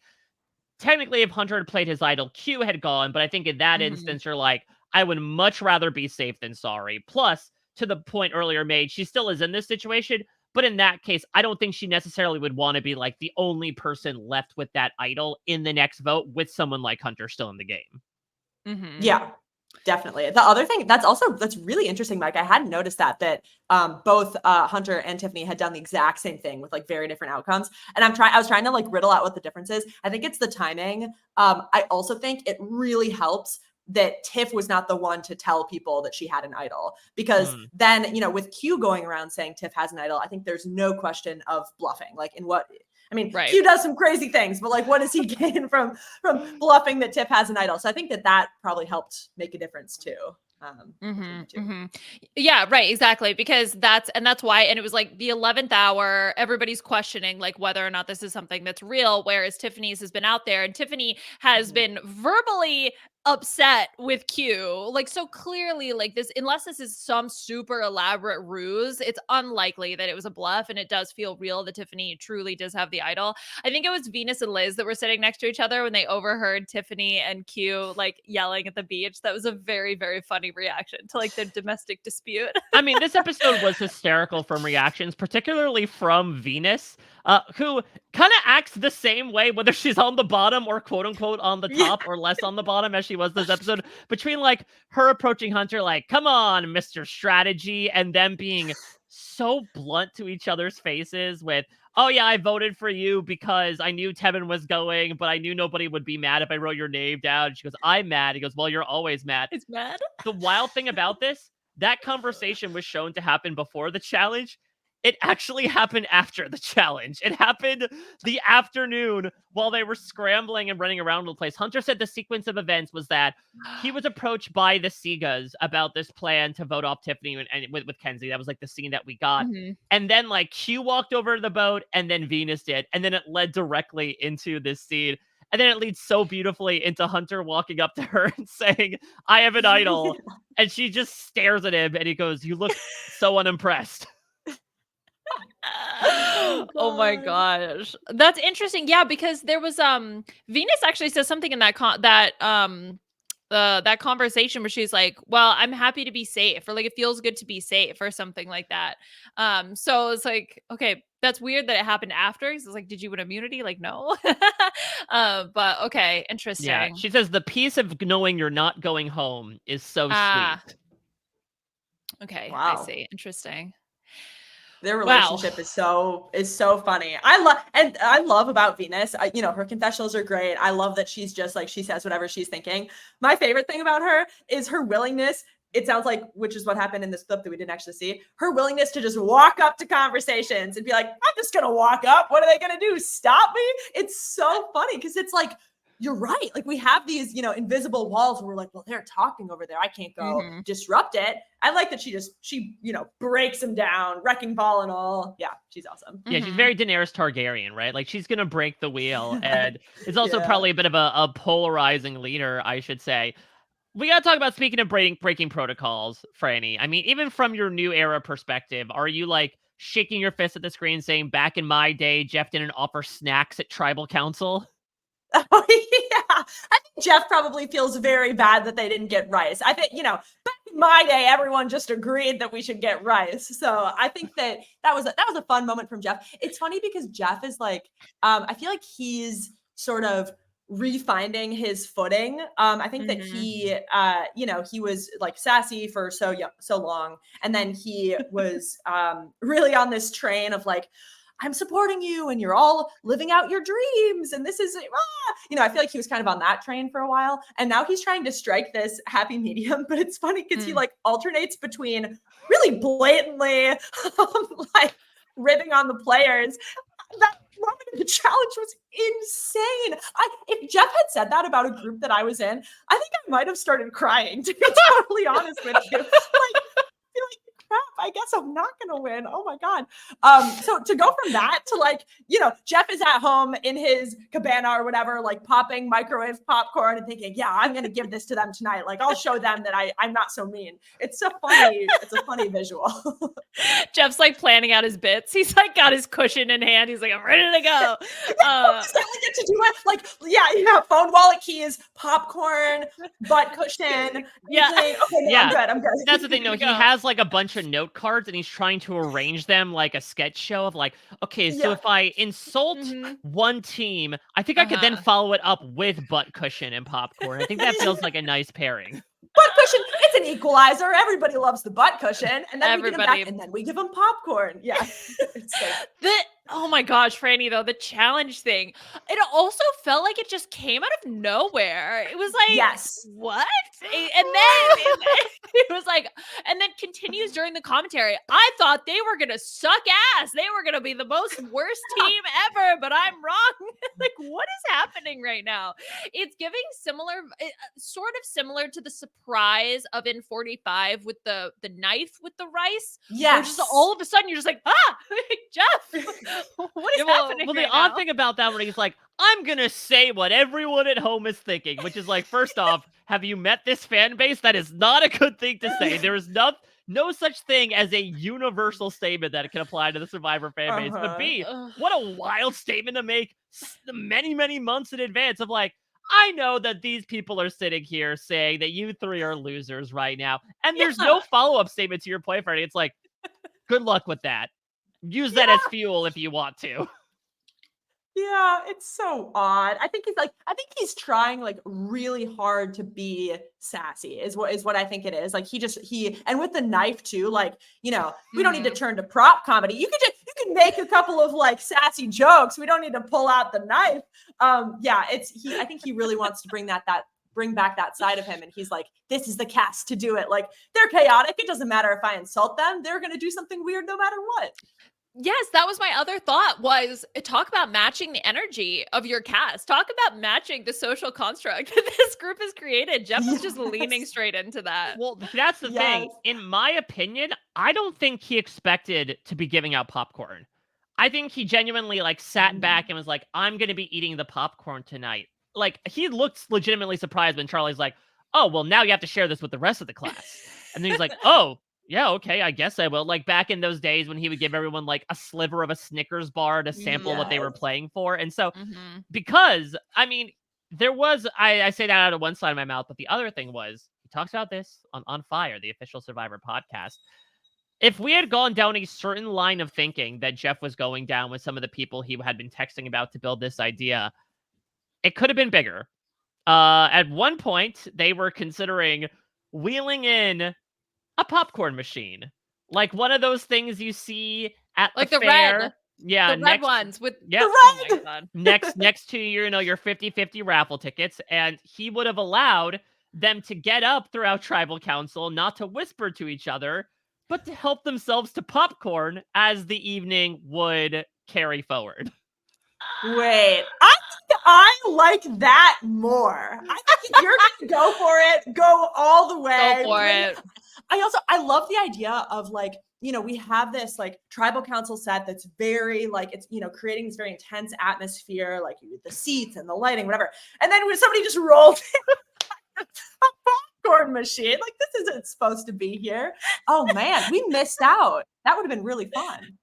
technically if Hunter had played his idol, Q had gone. But I think in that instance, you're like, I would much rather be safe than sorry. Plus, to the point earlier made, she still is in this situation. But in that case, I don't think she necessarily would want to be like the only person left with that idol in the next vote with someone like Hunter still in the game. Yeah, definitely. The other thing that's really interesting, Mike, I hadn't noticed that both Hunter and Tiffany had done the exact same thing with like very different outcomes. And I was trying to like riddle out what the difference is. I think it's the timing. I also think it really helps that Tiff was not the one to tell people that she had an idol, because then, you know, with Q going around saying Tiff has an idol, I think there's no question of bluffing. Like, in what, I mean, Q does some crazy things, but like, what does he gain from bluffing that Tiff has an idol? So I think that probably helped make a difference too. Yeah, right, exactly, because that's why. And it was like the 11th hour, everybody's questioning like whether or not this is something that's real, whereas Tiffany's has been out there, and Tiffany has been verbally upset with Q, like, so clearly, like, this, unless this is some super elaborate ruse, it's unlikely that it was a bluff, and it does feel real that Tiffany truly does have the idol. I think it was Venus and Liz that were sitting next to each other when they overheard Tiffany and Q like yelling at the beach. That was a very, very funny reaction to like their domestic dispute. I mean, this episode was hysterical from reactions, particularly from Venus, who kind of acts the same way, whether she's on the bottom or quote unquote on the top or less on the bottom as she was this episode, between like her approaching Hunter like, come on, Mr. Strategy, and them being so blunt to each other's faces with, oh yeah, I voted for you because I knew Tevin was going, but I knew nobody would be mad if I wrote your name down. She goes, I'm mad. He goes, well, you're always mad. It's mad. The wild thing about this, that conversation was shown to happen before the challenge. It actually happened after the challenge. It happened the afternoon while they were scrambling and running around the place. Hunter said the sequence of events was that he was approached by the Segas about this plan to vote off Tiffany and with Kenzie. That was like the scene that we got. And then like Q walked over to the boat, and then Venus did. And then it led directly into this scene. And then it leads so beautifully into Hunter walking up to her and saying, "I have an idol." And she just stares at him and he goes, "You look so unimpressed." Oh my God. gosh. That's interesting. Yeah, because there was Venus actually says something in that conversation where she's like, "Well, I'm happy to be safe," or like, "It feels good to be safe," or something like that. So it's like, okay, that's weird that it happened after. It's like, did you win immunity? Like, no. But okay, Yeah, interesting. she says the peace of knowing you're not going home is so sweet. Ah, okay, I Wow. see. Interesting. Their Wow. relationship is so funny. I love about Venus. Her confessionals are great. I love that she's just like she says whatever she's thinking. My favorite thing about her is her willingness. It sounds like, which is what happened in this clip that we didn't actually see, her willingness to just walk up to conversations and be like, I'm just gonna walk up. What are they gonna do? Stop me? It's so funny because it's like, you're right. Like we have these, invisible walls where we're like, well, they're talking over there. I can't go Mhm. disrupt it. I like that she breaks them down, wrecking ball and all. Yeah, she's awesome. Yeah, she's Mhm. very Daenerys Targaryen, right? Like she's gonna break the wheel, and it's also Yeah. probably a bit of a polarizing leader, I should say. We gotta talk about speaking of breaking protocols, Franny. I mean, even from your new era perspective, are you like shaking your fist at the screen saying, "Back in my day, Jeff didn't offer snacks at tribal council"? Oh, yeah. I think Jeff probably feels very bad that they didn't get rice. I think, back in my day, everyone just agreed that we should get rice. So I think that was a fun moment from Jeff. It's funny because Jeff is like, I feel like he's sort of refinding his footing. I think that Mhm. he was like sassy for so long. And then he was really on this train of like, I'm supporting you and you're all living out your dreams. And this is, I feel like he was kind of on that train for a while. And now he's trying to strike this happy medium. But it's funny because he Mm. like alternates between really blatantly like ribbing on the players. That moment of the challenge was insane. If Jeff had said that about a group that I was in, I think I might have started crying, to be totally honest with you. Like, I feel like, crap, I guess I'm not gonna win. Oh my god. So to go from that to like, Jeff is at home in his cabana or whatever, like popping microwave popcorn and thinking, yeah, I'm gonna give this to them tonight. Like I'll show them that I'm not so mean. It's a funny visual. Jeff's like planning out his bits. He's like got his cushion in hand. He's like, I'm ready to go. Just only get to do it like, yeah, phone, wallet, keys, popcorn, butt cushion, Yeah. everything. Okay, no, I'm Yeah. good. I'm good. That's the thing, though. to He go. has like a bunch of note cards and he's trying to arrange them like a sketch show of like, okay, so Yeah. if I insult Mhm. one team, I think I could then Uh-huh. follow it up with butt cushion and popcorn. I think that feels like a nice pairing. Butt cushion, it's an equalizer. Everybody loves the butt cushion. And then we get him back Everybody. and then we give him popcorn. Yeah. It's so The Oh my gosh, Franny, though, the challenge thing. It also felt like it just came out of nowhere. It was like, yes. what? And then it was like, and then continues during the commentary. I thought they were gonna suck ass. They were gonna be the most worst team ever, but I'm wrong. Like, what is happening right now? It's giving sort of similar to the surprise of in 45 with the knife with the rice. Where just Yes. all of a sudden you're just like, Jeff, what is Yeah, well, happening well, the right odd now? thing about that one, he's like, I'm gonna say what everyone at home is thinking, which is like, first off, have you met this fan base? That is not a good thing to say. There is no such thing as a universal statement that can apply to the Survivor fan base. But Uh-huh. B, Ugh. what a wild statement to make many, many months in advance of like, I know that these people are sitting here saying that you three are losers right now. And there's Yeah. no follow-up statement to your play, Freddie. It's like, good luck with that. Use that as Yeah. fuel if you want to. Yeah, it's so odd. I think he's trying like really hard to be sassy is what I think it is. Like he and with the knife too, like, we don't need to Mhm. turn to prop comedy. You can make a couple of like sassy jokes. We don't need to pull out the knife. Yeah, I think he really wants to bring back that side of him. And he's like, this is the cast to do it. Like they're chaotic. It doesn't matter if I insult them. They're gonna do something weird no matter what. Yes, that was my other thought was talk about matching the energy of your cast. Talk about matching the social construct that this group has created. Jeff was just leaning Yes. straight into that. Well, that's the Yes. thing. In my opinion, I don't think he expected to be giving out popcorn. I think he genuinely like sat back Mm. and was like, I'm going to be eating the popcorn tonight like, he looks legitimately surprised when Charlie's like, oh, well, now you have to share this with the rest of the class. And then he's like, oh, yeah, okay, I guess I will. Like, back in those days when he would give everyone, like, a sliver of a Snickers bar to sample what they were Yes. playing for. And so, Mhm. because, I mean, there was, I say that out of one side of my mouth, but the other thing was, he talks about this on Fire, the official Survivor podcast. If we had gone down a certain line of thinking that Jeff was going down with some of the people he had been texting about to build this idea, it could have been bigger. At one point, they were considering wheeling in a popcorn machine, like one of those things you see at Like the the fair. red. Yeah, The red ones with Yep. The oh my red. god. next to your 50-50 raffle tickets, and he would have allowed them to get up throughout tribal council, not to whisper to each other, but to help themselves to popcorn as the evening would carry forward. Wait, I like that more. I think if you're gonna go for it, go all the way. Go for it. I love the idea of like, we have this like tribal council set that's very like, it's, creating this very intense atmosphere, like the seats and the lighting, whatever. And then when somebody just rolls a popcorn machine, like this isn't supposed to be here. Oh man, we missed out. That would have been really fun.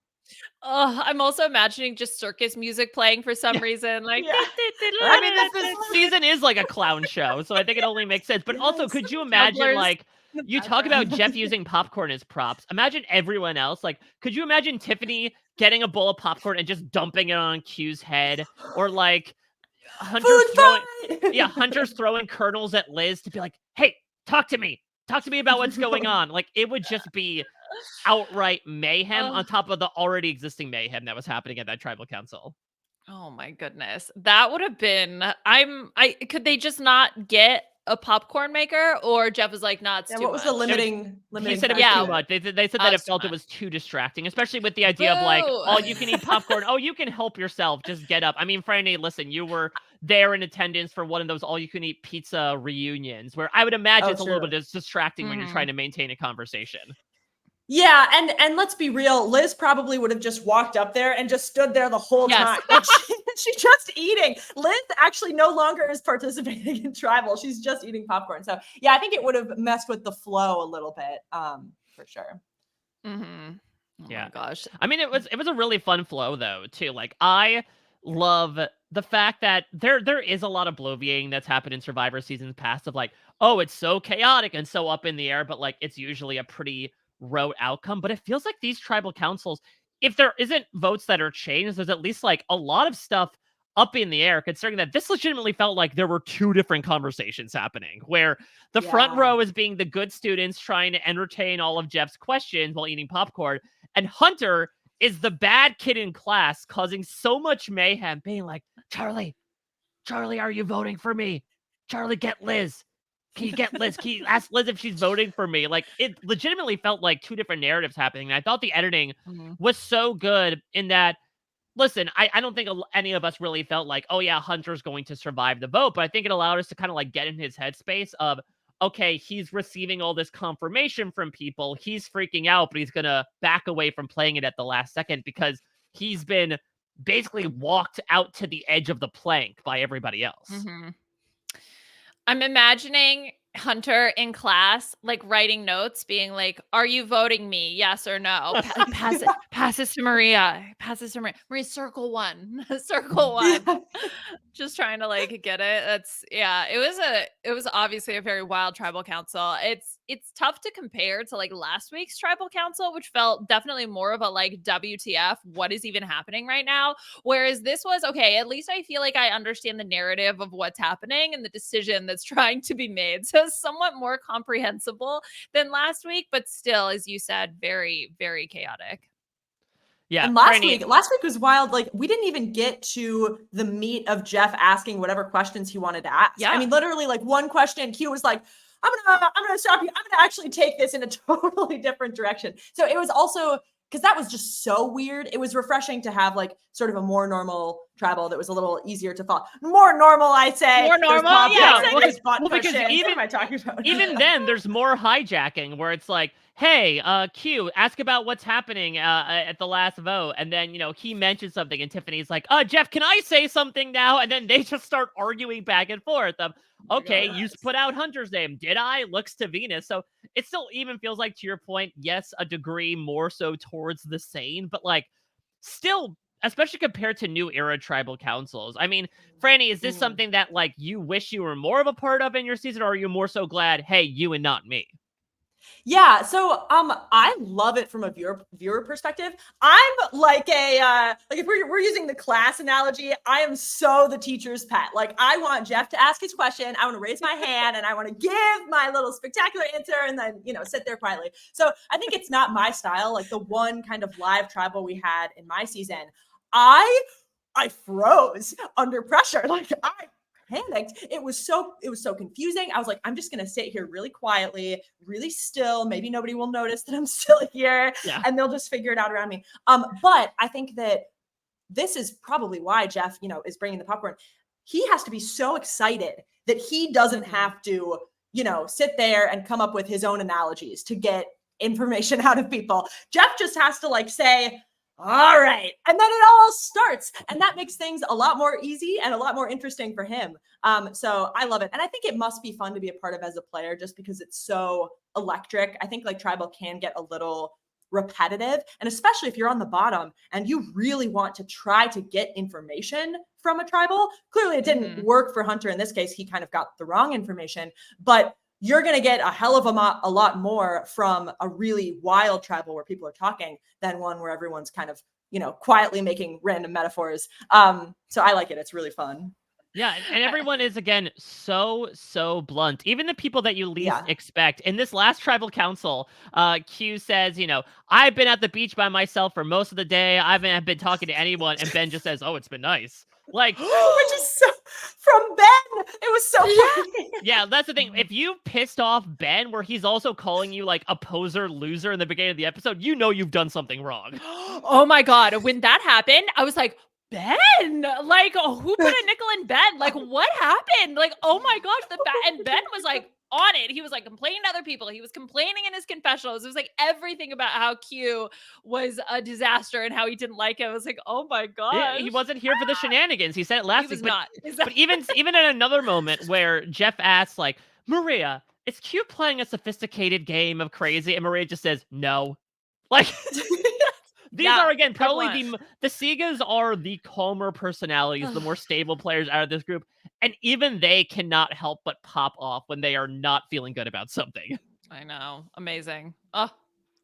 Oh, I'm also imagining just circus music playing for some reason. Like, Yeah. I mean, this season is like a clown show, so I think it only makes sense. But also, could you imagine, Jugglers like, in the you talk about background. Jeff using popcorn as props. Imagine everyone else. Like, could you imagine Tiffany getting a bowl of popcorn and just dumping it on Q's head? Or like Hunter's throwing kernels at Liz to be like, hey, talk to me. Talk to me about what's going on. Like, it would just be outright mayhem on top of the already existing mayhem that was happening at that tribal council. oh my goodness. That would have been could they just not get a popcorn maker, or Jeff was like, nah, it's Yeah, too what was much. the limiting He said it was factor? too much. They said Oh, that it it's too felt it much. was too distracting, especially with the idea of like, Boo. oh, you can eat popcorn. Oh, you can help yourself. Just get up. I mean, Frannie, listen, you were there in attendance for one of those all-you-can-eat pizza reunions, where I would imagine it's a little true. bit distracting when you're Mhm. trying to maintain a conversation. Yeah, and let's be real, Liz probably would have just walked up there and just stood there the whole Yes. time. Like she's just eating. Liz actually no longer is participating in tribal. She's just eating popcorn. So yeah, I think it would have messed with the flow a little bit, for sure. Mhm. Oh Yeah. my gosh. I mean, it was a really fun flow though, too. Like, I love the fact that there is a lot of bloviating that's happened in Survivor seasons past of like, oh, it's so chaotic and so up in the air, but like it's usually a pretty rote outcome. But it feels like these tribal councils, if there isn't votes that are changed, there's at least like a lot of stuff up in the air, considering that this legitimately felt like there were two different conversations happening, where the front Yeah. row is being the good students trying to entertain all of Jeff's questions while eating popcorn, and Hunter is the bad kid in class causing so much mayhem, being like, Charlie, are you voting for me? Charlie, get Liz. Can you get Liz? Can you ask Liz if she's voting for me? Like, it legitimately felt like two different narratives happening. And I thought the editing Mhm. was so good in that, listen, I don't think any of us really felt like, oh yeah, Hunter's going to survive the vote, but I think it allowed us to kind of like get in his headspace of, okay, he's receiving all this confirmation from people. He's freaking out, but he's going to back away from playing it at the last second because he's been basically walked out to the edge of the plank by everybody else. Mhm. I'm imagining Hunter in class, like writing notes, being like, "Are you voting me? Yes or no? Pass this to Maria. Pass this to Maria. Maria, circle one, circle one." Just trying to like get it. It was obviously a very wild tribal council. It's tough to compare to like last week's tribal council, which felt definitely more of a like WTF, what is even happening right now? Whereas this was okay, at least I feel like I understand the narrative of what's happening and the decision that's trying to be made. So it's somewhat more comprehensible than last week, but still, as you said, very, very chaotic. Yeah. And last Frannie, week was wild. Like we didn't even get to the meat of Jeff asking whatever questions he wanted to ask. Yeah. I mean, literally like one question, Q was like, I'm gonna stop you. I'm gonna actually take this in a totally different direction. So it was also because that was just so weird. It was refreshing to have like sort of a more normal tribal that was a little easier to follow. More normal, I'd say. More There's normal, pop yeah. dancing, Well, there's butt because pushing. even- What am I talking about? Even then, there's more hijacking where it's like, hey, Q, ask about what's happening at the last vote. And then, he mentions something and Tiffany's like, Jeff, can I say something now? And then they just start arguing back and forth of, okay, you put out Hunter's name. Did I? Looks to Venus. So it still even feels like, to your point, yes, a degree more so towards the sane, but like still, especially compared to new era tribal councils. I mean, Frannie, is this something that like you wish you were more of a part of in your season, or are you more so glad, hey, you and not me? Yeah, so I love it from a viewer perspective. I'm like like if we're using the class analogy, I am so the teacher's pet. Like I want Jeff to ask his question, I want to raise my hand, and I want to give my little spectacular answer, and then sit there quietly. So I think it's not my style. Like the one kind of live tribal we had in my season, I froze under pressure. Like I panicked. It was so confusing. I was like, I'm just gonna sit here really quietly, really still. Maybe nobody will notice that I'm still here, and they'll just figure it out around me. But I think that this is probably why Jeff, is bringing the popcorn. He has to be so excited that he doesn't have to, sit there and come up with his own analogies to get information out of people. Jeff just has to like say, all right. And then it all starts. And that makes things a lot more easy and a lot more interesting for him. So I love it. And I think it must be fun to be a part of as a player just because it's so electric. I think like tribal can get a little repetitive. And especially if you're on the bottom and you really want to try to get information from a tribal. Clearly it didn't work for Hunter in this case. He kind of got the wrong information, but you're going to get a hell of a lot more from a really wild tribal where people are talking than one where everyone's kind of, quietly making random metaphors. So I like it. It's really fun. Yeah, and everyone is, again, so blunt. Even the people that you least expect. In this last tribal council, Q says, I've been at the beach by myself for most of the day. I haven't been talking to anyone. And Ben just says, oh, it's been nice. Like, which is so from Ben. It was so funny. Yeah, that's the thing. If you pissed off Ben, where he's also calling you like a poser loser in the beginning of the episode, you've done something wrong. Oh my God. When that happened, I was like, Ben, like who put a nickel in Ben? Like what happened? Like, oh my gosh, and Ben was like on it. He was like complaining to other people. He was complaining in his confessionals. It was like everything about how Q was a disaster and how he didn't like it. I was like, oh my God. He wasn't here for the shenanigans. He said it last week. Not. But even in another moment where Jeff asks, like, Maria, is Q playing a sophisticated game of crazy? And Maria just says, no. Like these are, again, probably the Segas are the calmer personalities, the more stable players out of this group. And even they cannot help but pop off when they are not feeling good about something. I know. Amazing. Oh,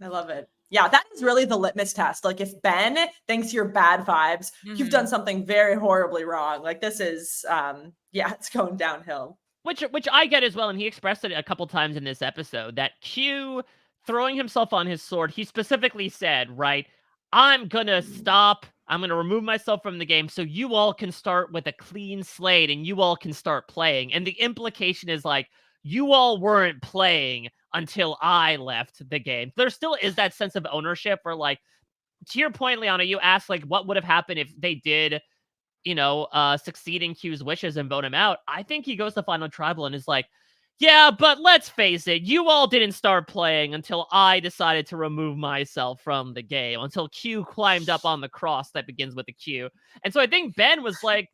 I love it. Yeah, that is really the litmus test. Like if Ben thinks you're bad vibes, you've done something very horribly wrong. Like this is, it's going downhill. Which I get as well. And he expressed it a couple times in this episode that Q throwing himself on his sword, he specifically said, right, I'm gonna stop. I'm gonna remove myself from the game so you all can start with a clean slate and you all can start playing. And the implication is like, you all weren't playing until I left the game. There still is that sense of ownership where, like, to your point, Liana, you asked, like, what would have happened if they did, succeed in Q's wishes and vote him out. I think he goes to Final Tribal and is like, yeah, but let's face it, you all didn't start playing until I decided to remove myself from the game, until Q climbed up on the cross that begins with a Q. And so I think Ben was, like,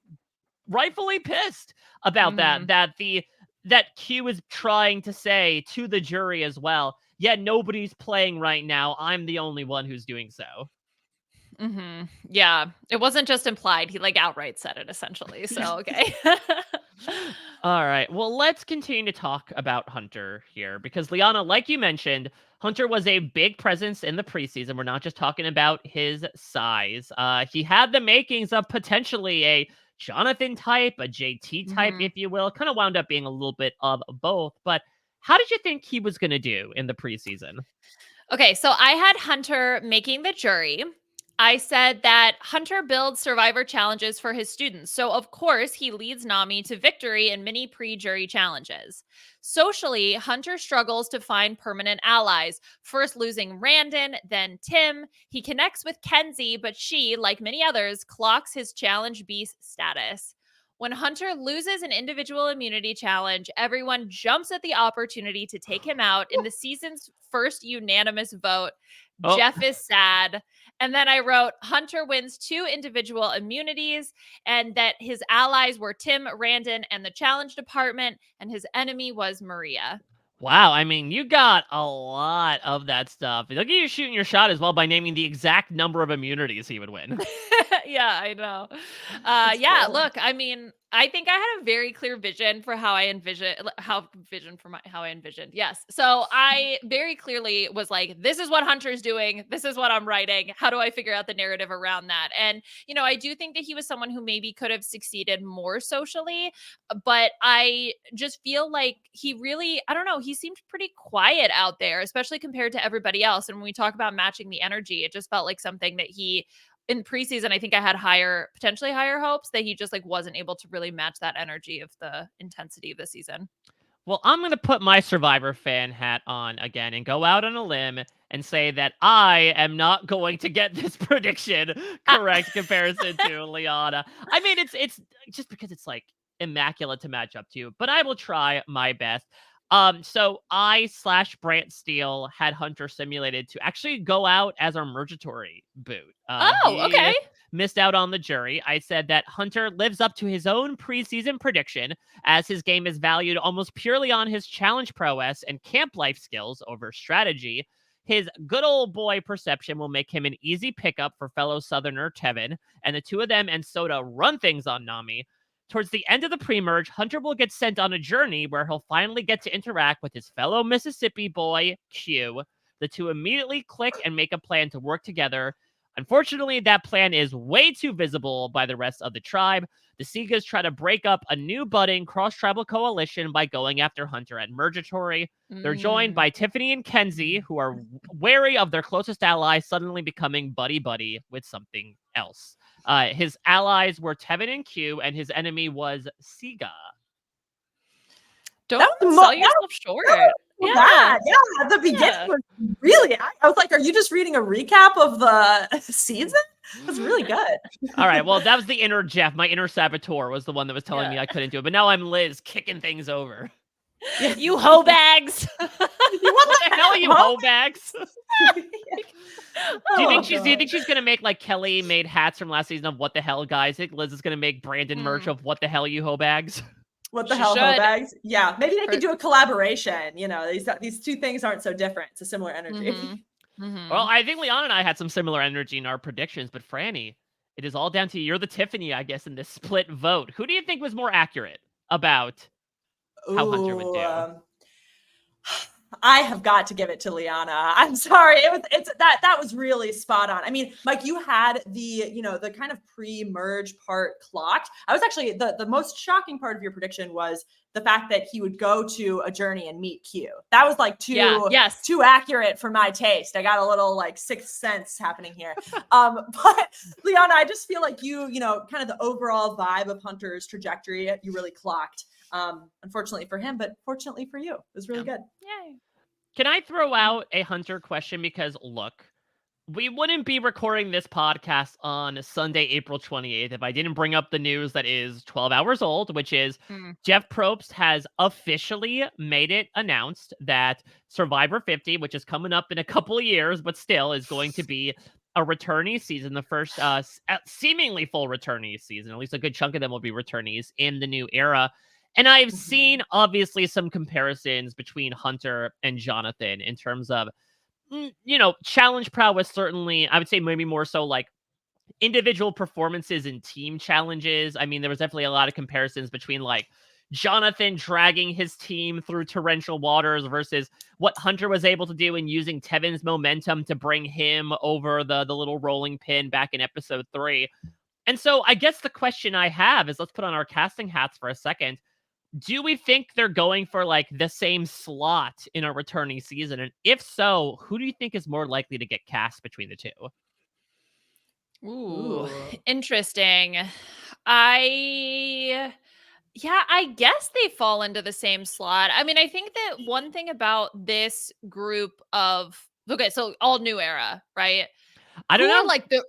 rightfully pissed about that Q is trying to say to the jury as well, yeah, nobody's playing right now. I'm the only one who's doing so. Yeah, it wasn't just implied. He like outright said it essentially. So, okay. All right. Well, let's continue to talk about Hunter here because Liana, like you mentioned, Hunter was a big presence in the preseason. We're not just talking about his size. He had the makings of potentially a Jonathan type, a JT type, if you will. Kind of wound up being a little bit of both. But how did you think he was going to do in the preseason? Okay, so I had Hunter making the jury. I said that Hunter builds survivor challenges for his students. So, of course, he leads Nami to victory in many pre jury challenges. Socially, Hunter struggles to find permanent allies, first losing Randon, then Tim. He connects with Kenzie, but she, like many others, clocks his challenge beast status. When Hunter loses an individual immunity challenge, everyone jumps at the opportunity to take him out in the season's first unanimous vote. Oh, Jeff is sad. And then I wrote Hunter wins 2 individual immunities and that his allies were Tim, Randon, and the challenge department, and his enemy was Maria. wow. I mean, you got a lot of that stuff. Look at you shooting your shot as well by naming the exact number of immunities he would win. Yeah, I know. That's Yeah, cool. look, I mean, I think I had a very clear vision for how I envisioned Yes. So I very clearly was like, this is what Hunter's doing. This is what I'm writing. How do I figure out the narrative around that? And, I do think that he was someone who maybe could have succeeded more socially, but I just feel like he really, I don't know, he seemed pretty quiet out there, especially compared to everybody else. And when we talk about matching the energy, it just felt like something that he in preseason, I think I had potentially higher hopes that he just like wasn't able to really match that energy of the intensity of the season. Well, I'm going to put my Survivor fan hat on again and go out on a limb and say that I am not going to get this prediction correct comparison to Liana. I mean, it's just because it's like immaculate to match up to, but I will try my best. So I/Brant Steele had Hunter simulated to actually go out as our Mergatory boot. Oh, He okay. missed out on the jury. I said that Hunter lives up to his own preseason prediction, as his game is valued almost purely on his challenge prowess and camp life skills over strategy. His good old boy perception will make him an easy pickup for fellow Southerner Tevin, and the two of them and Soda run things on Nami. Towards the end of the pre-merge, Hunter will get sent on a journey where he'll finally get to interact with his fellow Mississippi boy, Q. The two immediately click and make a plan to work together. Unfortunately, that plan is way too visible by the rest of the tribe. The Segas try to break up a new budding cross-tribal coalition by going after Hunter at Mergatory. They're joined by Tiffany and Kenzie, who are wary of their closest ally suddenly becoming buddy-buddy with something else. His allies were Tevin and Q, and his enemy was Siga. Don't That was sell yourself short. Yeah, Yeah. yeah. The beginning was really. I was like, "Are you just reading a recap of the season?" It was really good. All right, well, that was the inner Jeff. My inner saboteur was the one that was telling me I couldn't do it. But now I'm Liz, kicking things over. You hoe bags. What the hell are you hoe bags? Do you think she's gonna make like Kelly made hats from last season of what the hell, guys? I think Liz is gonna make Brandon merch of what the hell you hoe bags. What the She hell, hoe should. bags? Yeah, maybe they could do a collaboration. These two things aren't so different. It's a similar energy. Well, I think Liana and I had some similar energy in our predictions, but Frannie, it is all down to you. You're the Tiffany, I guess, in this split vote. Who do you think was more accurate about how Hunter would do? I have got to give it to Liana. I'm sorry. That was really spot on. I mean, Mike, you had the kind of pre-merge part clocked. I was actually the most shocking part of your prediction was the fact that he would go to a journey and meet Q. That was like too accurate for my taste. I got a little like sixth sense happening here. But Liana, I just feel like kind of the overall vibe of Hunter's trajectory, you really clocked. Unfortunately for him, but fortunately for you. It was really good. Yay. Can I throw out a Hunter question? Because look, we wouldn't be recording this podcast on Sunday, April 28th if I didn't bring up the news that is 12 hours old, which is Jeff Probst has officially made it announced that Survivor 50, which is coming up in a couple of years, but still is going to be a returnee season, the first seemingly full returnee season. At least a good chunk of them will be returnees in the new era. And I've seen, obviously, some comparisons between Hunter and Jonathan in terms of, challenge prowess, certainly. I would say maybe more so like individual performances and team challenges. I mean, there was definitely a lot of comparisons between like Jonathan dragging his team through torrential waters versus what Hunter was able to do in using Tevin's momentum to bring him over the little rolling pin back in episode 3. And so I guess the question I have is, let's put on our casting hats for a second. Do we think they're going for like the same slot in a returning season? And if so, who do you think is more likely to get cast between the two? Ooh, Ooh. interesting. I guess they fall into the same slot. I mean, I think that one thing about this group of okay, so all new era, right? I Who don't are know. like the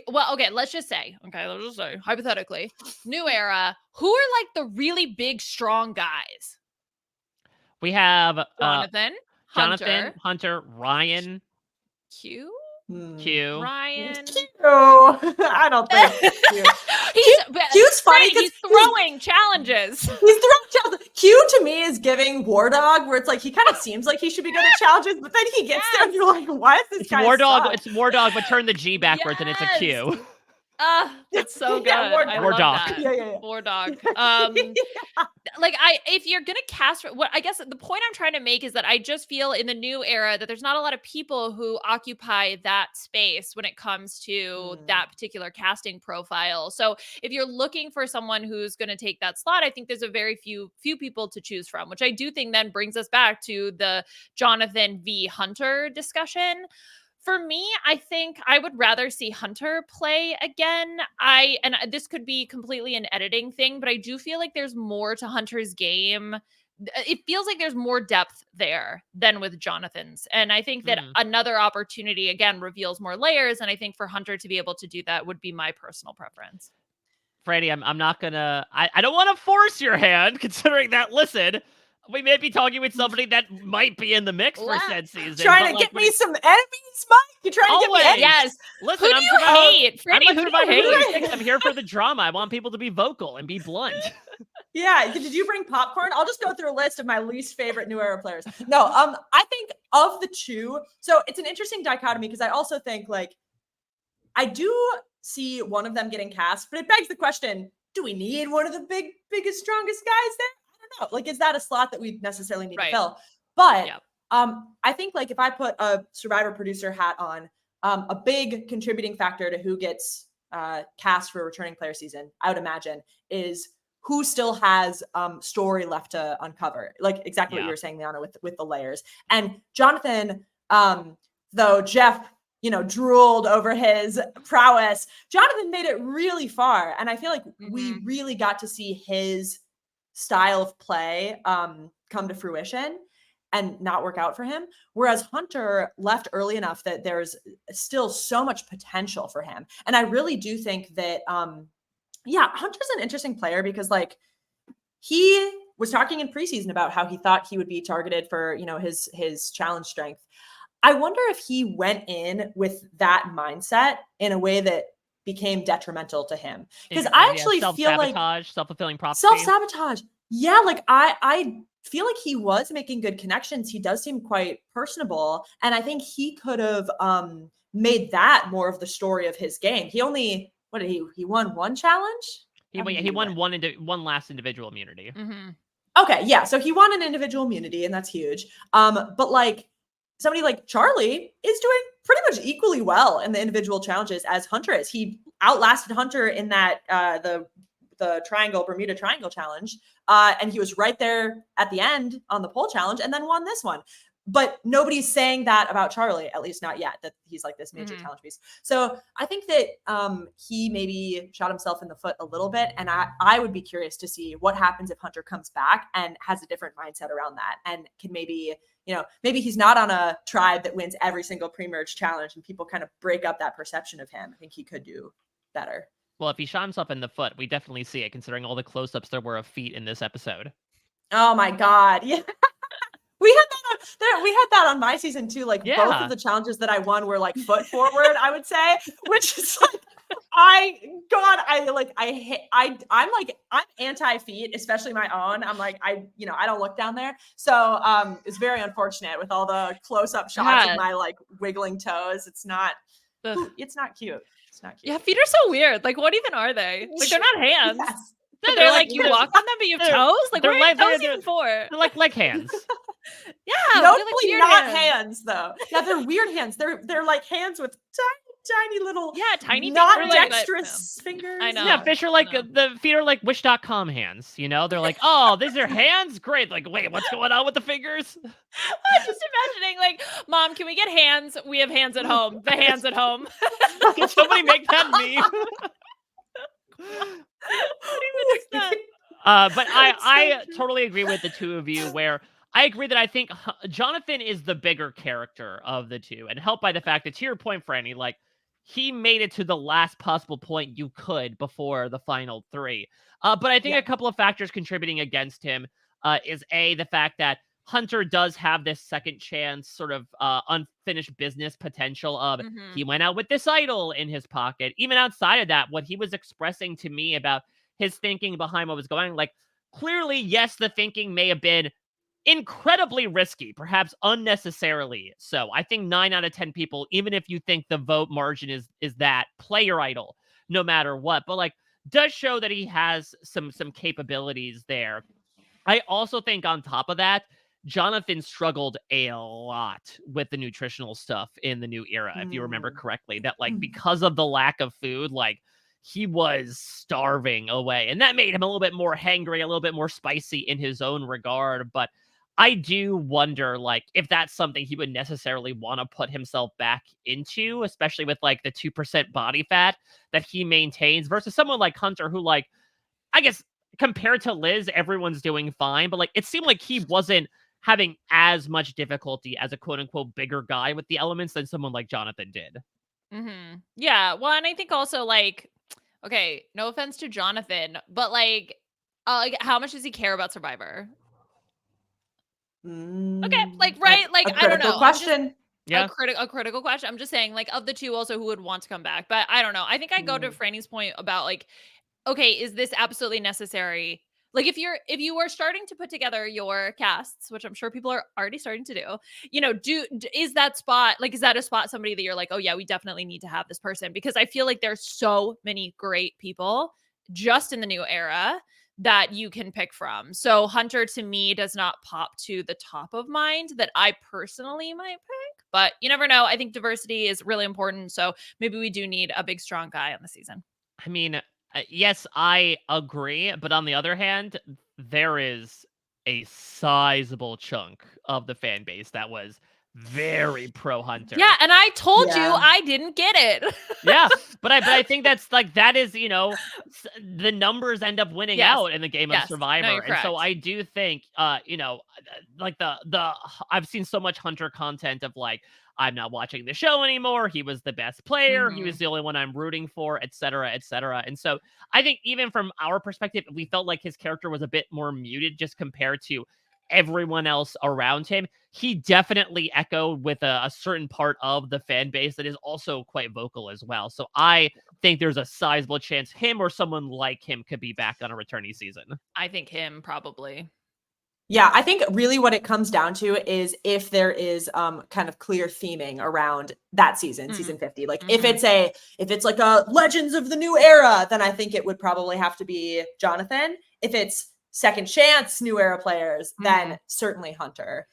well, okay, let's just say hypothetically, new era, who are like the really big strong guys? We have Jonathan, Jonathan, Hunter, Hunter, Ryan, Q, Hmm. Q. Ryan. Q. I don't think Q. Q's funny Frannie, because he's throwing challenges. he's throwing challenges. Q to me is giving War Dog, where it's like he kind of seems like he should be good at challenges, but then he gets there and you're like, why is this It's guy War Dog. suck? It's War Dog, but turn the G backwards and it's a Q. That's so good. Yeah, War I Dog. War love Dog. that. Yeah. War Dog. If you're gonna cast what I guess the point I'm trying to make is that I just feel in the new era that there's not a lot of people who occupy that space when it comes to that particular casting profile. So if you're looking for someone who's going to take that slot, I think there's a very few people to choose from, which I do think then brings us back to the Jonathan v. Hunter discussion. For me, I think I would rather see Hunter play again. This could be completely an editing thing, but I do feel like there's more to Hunter's game. It feels like there's more depth there than with Jonathan's. And I think that another opportunity, again, reveals more layers. And I think for Hunter to be able to do that would be my personal preference. Frannie, I'm not gonna. I don't want to force your hand, considering that. Listen, we may be talking with somebody that might be in the mix for said season. Trying to get me some enemies, Mike? You're trying to get me enemies? Yes. Listen, who do you hate? Frannie, who do you hate? I'm here for the drama. I want people to be vocal and be blunt. Yeah. Did you bring popcorn? I'll just go through a list of my least favorite new era players. No, I think of the two, so it's an interesting dichotomy because I also think like I do see one of them getting cast, but it begs the question, do we need one of the biggest, strongest guys there? I don't know. Like, is that a slot that we necessarily need to fill? But I think like if I put a Survivor producer hat on, a big contributing factor to who gets cast for a returning player season, I would imagine, is who still has story left to uncover. Like exactly what you were saying, Liana, with the layers. And Jonathan, though Jeff, drooled over his prowess, Jonathan made it really far. And I feel like we really got to see his style of play come to fruition and not work out for him. Whereas Hunter left early enough that there's still so much potential for him. And I really do think that, Hunter's an interesting player because like he was talking in preseason about how he thought he would be targeted for, his challenge strength. I wonder if he went in with that mindset in a way that became detrimental to him. Because I actually feel like self-fulfilling prophecy. Self-sabotage. Yeah, like I feel like he was making good connections. He does seem quite personable. And I think he could have made that more of the story of his game. He only, he won one challenge? He won one last individual immunity. Okay, yeah. So he won an individual immunity, and that's huge. But like somebody like Charlie is doing pretty much equally well in the individual challenges as Hunter is. He outlasted Hunter in that the Bermuda Triangle challenge. And he was right there at the end on the pole challenge and then won this one. But nobody's saying that about Charlie, at least not yet, that he's like this major challenge piece. So I think that he maybe shot himself in the foot a little bit. And I would be curious to see what happens if Hunter comes back and has a different mindset around that and can maybe, maybe he's not on a tribe that wins every single pre-merge challenge and people kind of break up that perception of him. I think he could do better. Well, if he shot himself in the foot, we definitely see it, considering all the close-ups there were of feet in this episode. Oh my God. Yeah. We had that on my season too. Like both of the challenges that I won were like foot forward, I would say, which is like, I'm anti-feet, especially my own. I'm like, I don't look down there. So it's very unfortunate with all the close-up shots of my like wiggling toes. It's not cute. It's not cute. Yeah, feet are so weird. Like, what even are they? Like, they're not hands. Yes. They're like you walk on them, but you have toes. Like, what are toes even for? They're like leg hands. Yeah, notably not hands though. Yeah, they're weird hands. They're like hands with tiny little, tiny not fingers, but, dexterous fingers. I know. Yeah, fish are like No. the feet are like Wish.com hands. You know, they're like, oh, these are hands. Great. Like, wait, what's going on with the fingers? I'm just imagining, like, Mom, can we get hands? We have hands at home. The hands at home. Can somebody make that meme? What even is that? But I totally agree with the two of you where I agree that I think Jonathan is the bigger character of the two, and helped by the fact that, to your point, Frannie, like, he made it to the last possible point you could before the final three. But I think a couple of factors contributing against him is the fact that Hunter does have this second chance sort of unfinished business potential of he went out with this idol in his pocket. Even outside of that, what he was expressing to me about his thinking behind what was going, like, clearly, yes, the thinking may have been incredibly risky, perhaps unnecessarily so. I think 9 out of 10 people, even if you think the vote margin is that, play your idol no matter what, but like, does show that he has some capabilities there. I also think on top of that, Jonathan struggled a lot with the nutritional stuff in the new era, if you remember correctly, that like, because of the lack of food, like, he was starving away, and that made him a little bit more hangry, a little bit more spicy in his own regard. But I do wonder, like, if that's something he would necessarily want to put himself back into, especially with like the 2% body fat that he maintains versus someone like Hunter, who, like, I guess compared to Liz, everyone's doing fine, but like, it seemed like he wasn't having as much difficulty as a quote unquote bigger guy with the elements than someone like Jonathan did. Yeah. Well, and I think also, like, okay, no offense to Jonathan, but like, how much does he care about Survivor? Okay, like, right? Like, I don't know. Question. Yeah. A critical question. I'm just saying, like, of the two, also, who would want to come back? But I don't know. I think I go to Franny's point about, like, okay, is this absolutely necessary? Like, if you are starting to put together your casts, which I'm sure people are already starting to do, you know, is that spot, like, is that a spot somebody that you're like, oh yeah, we definitely need to have this person? Because I feel like there's so many great people just in the new era that you can pick from. So Hunter, to me, does not pop to the top of mind that I personally might pick, but you never know. I think diversity is really important. So maybe we do need a big, strong guy on the season. I mean, yes, I agree. But on the other hand, there is a sizable chunk of the fan base that was very pro Hunter. Yeah, and I told you Yeah. I didn't get it. Yeah, but I think that's like, that is, you know, the numbers end up winning Yes. out in the game of Yes. No, Survivor, you're and so correct. I do think, you know, like the I've seen so much Hunter content of like, I'm not watching the show anymore. He was the best player. He was the only one I'm rooting for, et cetera, et cetera. And so I think even from our perspective, we felt like his character was a bit more muted just compared to everyone else around him. He definitely echoed with a certain part of the fan base that is also quite vocal as well. So I think there's a sizable chance him or someone like him could be back on a returning season. I think him probably. Yeah, I think really what it comes down to is if there is kind of clear theming around that season, season 50. Like if it's like a Legends of the New Era, then I think it would probably have to be Jonathan. If it's second chance new era players, then certainly Hunter.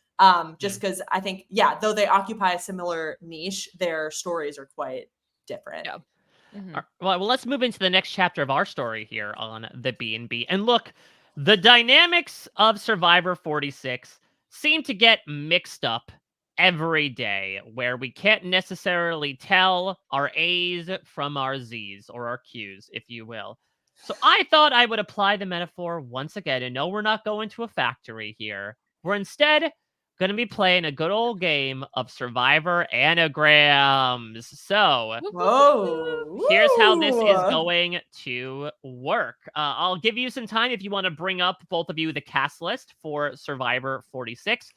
Just because I think, yeah, though they occupy a similar niche, their stories are quite different. Yeah. Well, let's move into the next chapter of our story here on the B&B. And look, the dynamics of Survivor 46 seem to get mixed up every day, where we can't necessarily tell our A's from our Z's, or our Q's, if you will. So I thought I would apply the metaphor once again, and no, we're not going to a factory here. We're instead going to be playing a good old game of Survivor anagrams. So Whoa. here's how this is going to work. I'll give you some time if you want to bring up, both of you, the cast list for Survivor 46.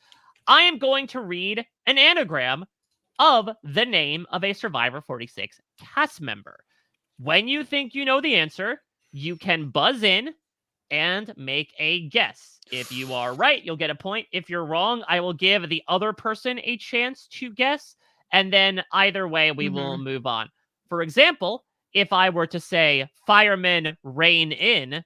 I am going to read an anagram of the name of a Survivor 46 cast member. When you think you know the answer, you can buzz in and make a guess. If you are right, you'll get a point. If you're wrong, I will give the other person a chance to guess. And then either way, we will move on. For example, if I were to say firemen ran in,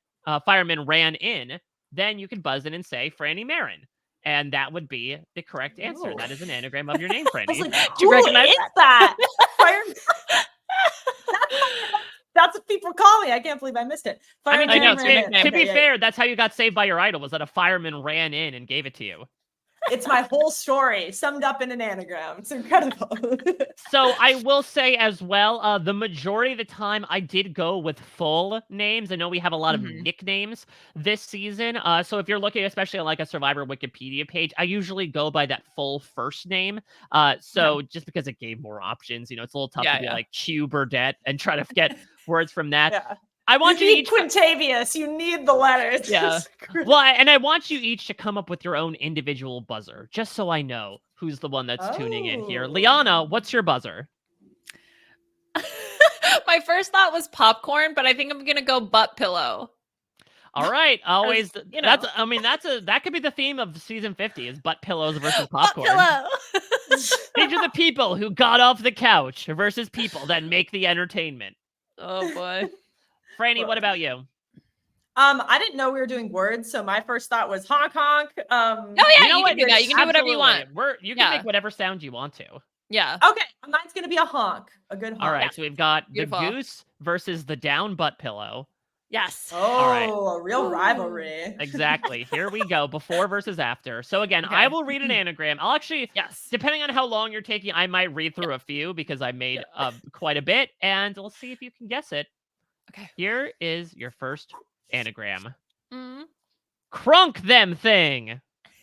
then you could buzz in and say Frannie Marin. And that would be the correct answer. That is an anagram of your name, Frannie. I was like, Do you who recognize is that? That's what people call me. I can't believe I missed it. I mean, Fireman know, ran in. to be Okay, fair, that's how you got saved by your idol, was that a fireman ran in and gave it to you. it's my whole story summed up in an anagram. It's incredible. So I will say as well, the majority of the time I did go with full names. I know we have a lot of Mhm. nicknames this season. So if you're looking especially at like a Survivor Wikipedia page, I usually go by that full first name. So just because it gave more options, it's a little tough to be Yeah. like Q Burdette and try to get words from that. Yeah. I You want you to need each Quintavious. You need the letters. Yeah. well, and I want you each to come up with your own individual buzzer, just so I know who's the one that's tuning in here. Oh. Liana, what's your buzzer? My first thought was popcorn, but I think I'm gonna go butt pillow. All right, always. you That's. know. I mean, that could be the theme of season 50 is butt pillows versus popcorn. Butt pillow. These are the people who got off the couch versus people that make the entertainment. Oh boy. Frannie, what about you? I didn't know we were doing words, so my first thought was honk honk. Oh yeah, You know you what? can do that. You can do whatever you want. You can make whatever sound you want to. Yeah. Okay, mine's gonna be a honk. A good honk. All right, so we've got Beautiful. the goose versus the down butt pillow. Yes. Oh, right. a real rivalry. Exactly. Here we go. Before versus after. So again, I Okay. will read an anagram. I'll actually, Yes. depending on how long you're taking, I might read through a few because I made quite a bit, and we'll see if you can guess it. Okay. Here is your first anagram. Mhm. Crunk them thing.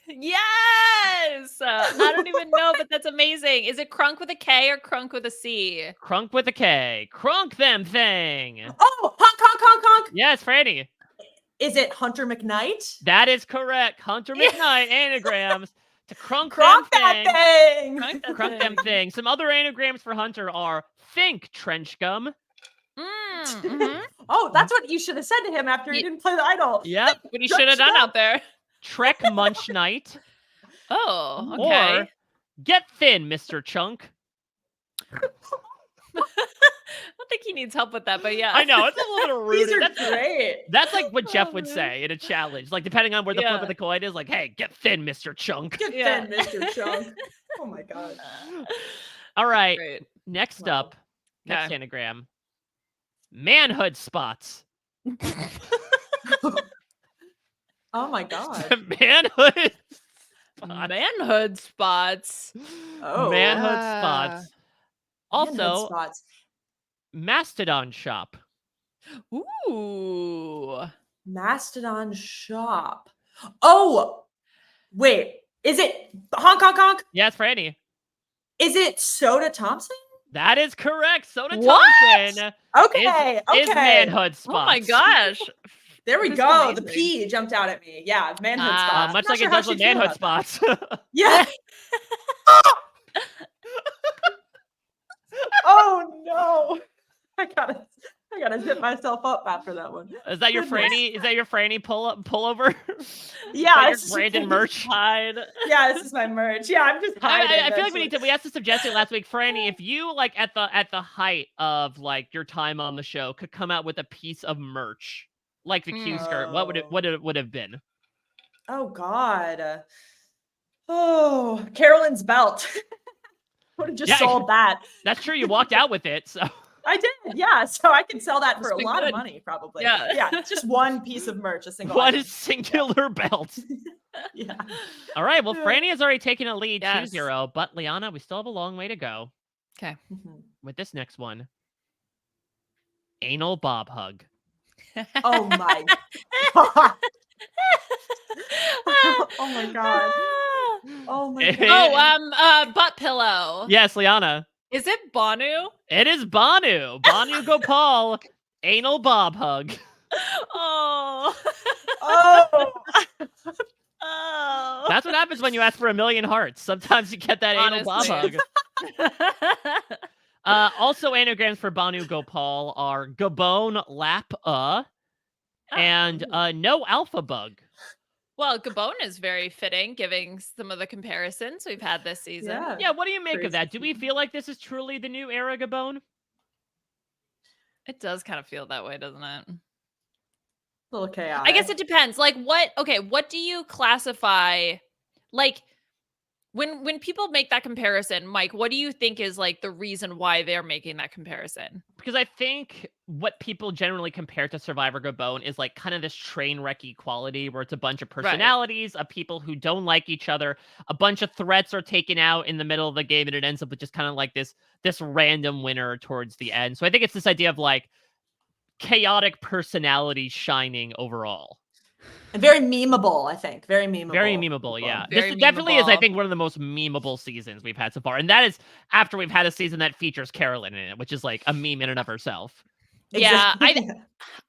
Yes. I don't even know, but that's amazing. Is it crunk with a K or crunk with a C? Crunk with a K. Crunk them thing. Oh, honk honk honk honk. Yes, Frannie. Is it Hunter McKnight? That is correct. Hunter McKnight anagrams to crunk Crunk them that thing. thing. Crunk them thing. Some other anagrams for Hunter are think trench gum. Mhm. Oh, that's what you should have said to him after he didn't play the idol. Yep. What he should have done out there. Trek munch night. Oh, okay. Or get thin, Mr. Chunk. I don't think he needs help with that, but yeah. I know, it's a little rude. These are That's, great. that's like what Jeff would man. say in a challenge. Like, depending on where the flip of the coin is, like, hey, get thin, Mr. Chunk. Get Yeah. thin, Mr. Chunk. Oh my god. All right. Great. Next Wow. up, next Okay. anagram. Manhood spots. Oh my god. Manhood spots. Manhood spots. Oh. Manhood Ah. spots. Manhood Also, spots. Mastodon shop. Ooh. Mastodon shop. Oh, wait. Is it honk honk honk? Yes, Frannie. Is it Soda Thompson? That is correct. Soda What? Thompson Okay. is manhood spots. Oh my gosh. There we This is go. The amazing. P jumped out at me. Yeah, manhood Ah, spots. Much Not like sure it how does with she'd feel manhood about that. spots. Yeah. Oh no. I gotta zip myself up after that one. Is that your Goodness. Frannie? Is that your Frannie pullover? Yeah, Is that your Brandon merch? Hide. Yeah, this is my merch. Yeah, I'm just hiding. I feel like that's we asked the suggestion last week, Frannie. If you like at the height of like your time on the show could come out with a piece of merch like the Q skirt, what would have been? Oh God. Oh, Carolyn's belt. Would have just Yeah. sold that. That's true. You walked out with it, so I did, yeah. So I can sell that for Must a be lot of good. money, probably. Yeah. Yeah. It's just one piece of merch, a single. one item. singular belt. Yeah. All right. Well, Yeah. Frannie has already taken a lead, Yes. 2-0, but Liana, we still have a long way to go Okay. Mhm. with this next one. Anal bob hug. Oh my god. Oh my god. Oh my god. Oh, butt pillow. Yes, Liana. Is it Banu? It is Banu. Banu Gopal. Anal bob hug. Oh. Oh. Oh. That's what happens when you ask for 1,000,000 hearts. Sometimes you get that anal bob Honestly. hug. Also, anagrams for Banu Gopal are Gabon Lap and No Alpha Bug. Well, Gabon is very fitting, giving some of the comparisons we've had this season. Yeah. Yeah, what do you make Crazy. of that? Do we feel like this is truly the new era Gabon? It does kind of feel that way, doesn't it? A little chaotic. I guess it depends. Like what do you classify? Like When people make that comparison, Mike, what do you think is like the reason why they're making that comparison? Because I think what people generally compare to Survivor Go Bone is like kind of this train wrecky quality where it's a bunch of personalities of people who don't like each other. A bunch of threats are taken out in the middle of the game, and it ends up with just kind of like this random winner towards the end. So I think it's this idea of like chaotic personalities shining overall. And very memeable, I think. Very memeable. Very memeable, yeah. Very This definitely is, I memeable. think, one of the most memeable seasons we've had so far. And that is after we've had a season that features Carolyn in it, which is like a meme in and of herself. Yeah, Exactly.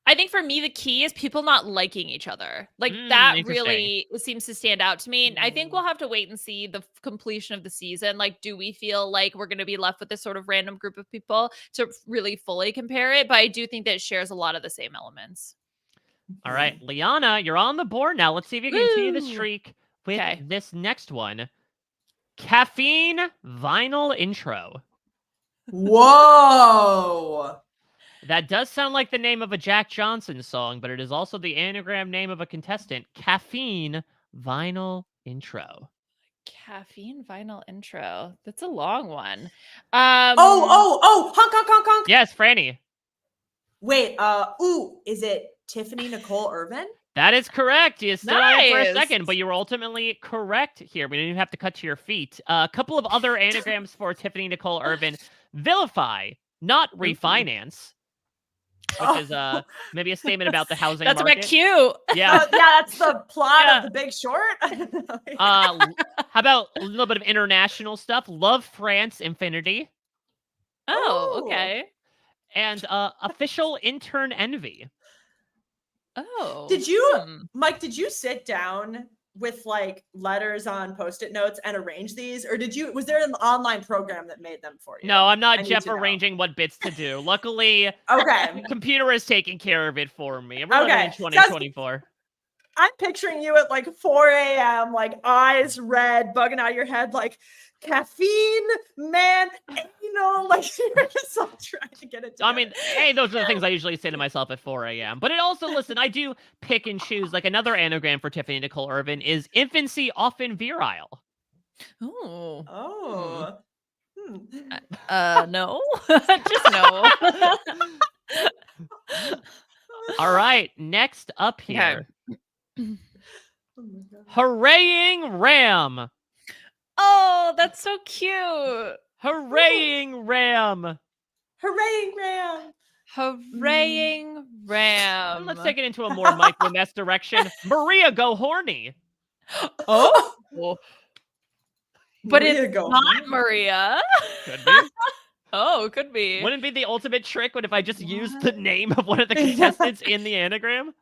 I think for me the key is people not liking each other. Like that really seems to stand out to me. And I think we'll have to wait and see the completion of the season. Like, do we feel like we're going to be left with this sort of random group of people to really fully compare it? But I do think that it shares a lot of the same elements. All right, Liana, you're on the board now. Let's see if you can continue the Woo! streak with Okay. this next one. Caffeine vinyl intro. Whoa. That does sound like the name of a Jack Johnson song, but it is also the anagram name of a contestant. Caffeine vinyl intro. Caffeine vinyl intro. That's a long one. Honk. Yes, Frannie. Wait, is it Tiffany Nicole Irvin? That is correct. You stood on it for a Nice. second, but you were ultimately correct here. We didn't even have to cut to your feet. A couple of other anagrams for Tiffany Nicole Irvin. Vilify, not refinance. Which is maybe a statement about the housing That's market. about cute. Yeah. Yeah, that's the plot Yeah. of The Big Short. How about a little bit of international stuff? Love France Infinity. Oh, Ooh. okay. And official intern envy. Oh. Did you, Mike, did you sit down with like letters on Post-it notes and arrange these? Or was there an online program that made them for you? No, I'm not I need Jeff to know. arranging what bits to do. Luckily, Okay. computer is taking care of it for me. We're living in Okay. 2024. I'm picturing you at like 4 a.m., like eyes red, bugging out of your head, like caffeine, man, like you're just all trying to get it together. I mean, hey, those are the things I usually say to myself at 4 a.m. But it also, listen, I do pick and choose. Like another anagram for Tiffany Nicole Irvin is infancy often virile. Oh. Oh. No. Just no. All right, next up here. Okay. Hurraying Ram. Oh, that's so cute. Hurraying Ram. Hooray, Ram. Hurraying Ram. Let's take it into a more Mike Lemess direction. Maria, go horny. Oh. But Maria, it's go not horny. Maria. Could be. Oh, could be. Wouldn't it be the ultimate trick if I just used the name of one of the contestants in the anagram?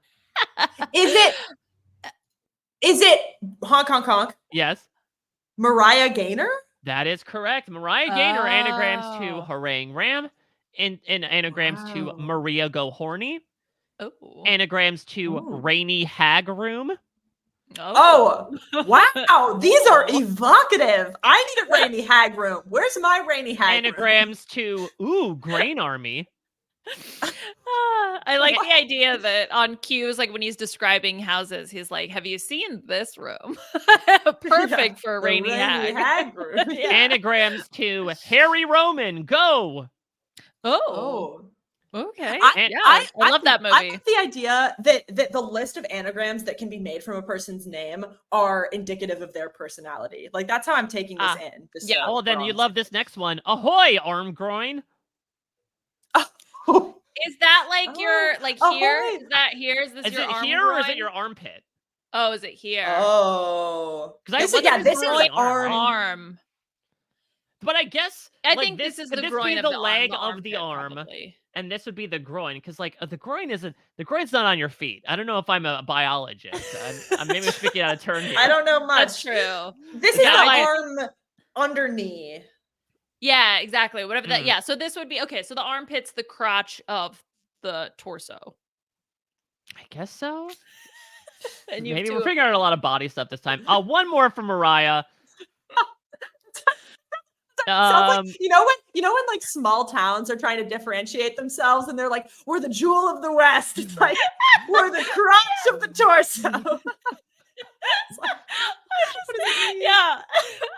Is it honk? Yes. Mariah Gaynor? That is correct. Mariah Gaynor anagrams to Hurraying Ram, and anagrams to Maria Go Horny, Oh. anagrams to Rainy Hag Room. Oh, wow. These are evocative. I need a rainy hag room. Where's my rainy hag room? Anagrams to Grain Army. I like the idea that on cues, like when he's describing houses, he's like, "Have you seen this room? Perfect for a The rainy hag." room. Yeah. Anagrams to Harry Roman. Go. Oh. Okay. I love that movie. I love the idea that the list of anagrams that can be made from a person's name are indicative of their personality. Like that's how I'm taking this in. yeah. Oh, then you love this next one. Ahoy, arm groin. Is that like your like here? Ahoy. Is that here? Is this Is your it arm here or is groin? it your armpit? Oh, is it here? Oh, Because I this is, this is groin arm. But I guess I like, think this is could the this groin be of the the leg arm, of the arm, probably. and this would be the groin. Because like the groin's not on your feet. I don't know if I'm a biologist. I'm maybe speaking out of turn here. I don't know much. That's true. This is Yeah, the like- arm under knee. Yeah, exactly. Whatever that. Mhm. Yeah. So this would be okay. So the armpit's the crotch of the torso. I guess so. And you Maybe have we're two- figuring out a lot of body stuff this time. One more from Mariah. Sounds like, you know when like small towns are trying to differentiate themselves and they're like, we're the jewel of the West. It's like we're the crotch of the torso. It's like, what does it mean? Yeah.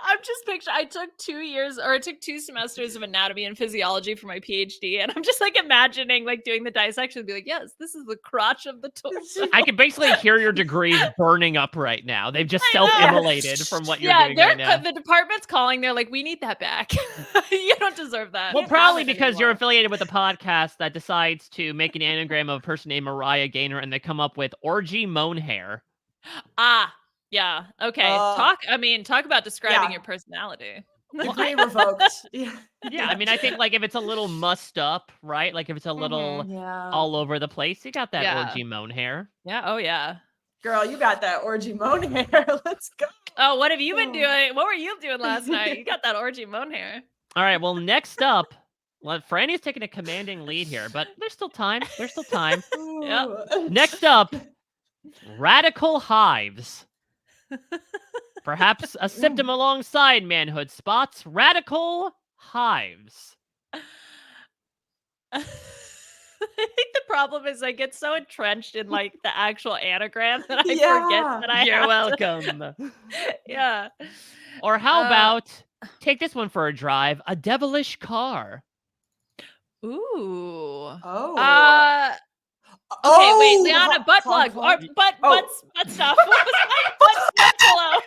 I'm I'm just picturing. I took 2 years, or I took 2 semesters of anatomy and physiology for my PhD, and I'm just like imagining like doing the dissection and be like, yes, this is the crotch of the torso. I can basically hear your degrees burning up right now. They've just I know. self-immolated from what you're Yeah, doing right now. the department's calling. They're like, we need that back. You don't deserve that. Well, Can't probably have it because you're anymore. affiliated with a podcast that decides to make an anagram of a person named Mariah Gaynor, and they come up with orgy moan hair. Ah, yeah. Okay. Talk about describing yeah. your personality. Degree revoked. Yeah. Yeah, I mean, I think like if it's a little mussed up, right? Like if it's a little Yeah. all over the place, you got that Yeah. orgy moan hair. Yeah. Oh yeah. Girl, you got that orgy moan hair. Let's go. Oh, what have you been Oh. doing? What were you doing last night? You got that orgy moan hair. All right, well, next up, well, Franny's taking a commanding lead here, but there's still time. There's still time. Ooh. Next up, radical hives. Perhaps a symptom alongside manhood spots, radical hives. I think the problem is I get so entrenched in like the actual anagram that I forget Yeah. that I You're have to- welcome. Yeah. Or how Uh, about, take this one for a drive, a devilish car. Ooh. Oh. Okay, wait, Oh, Liana, butt honk, plug or honk. butt Oh. butt stuff. What was that? Butt pillow.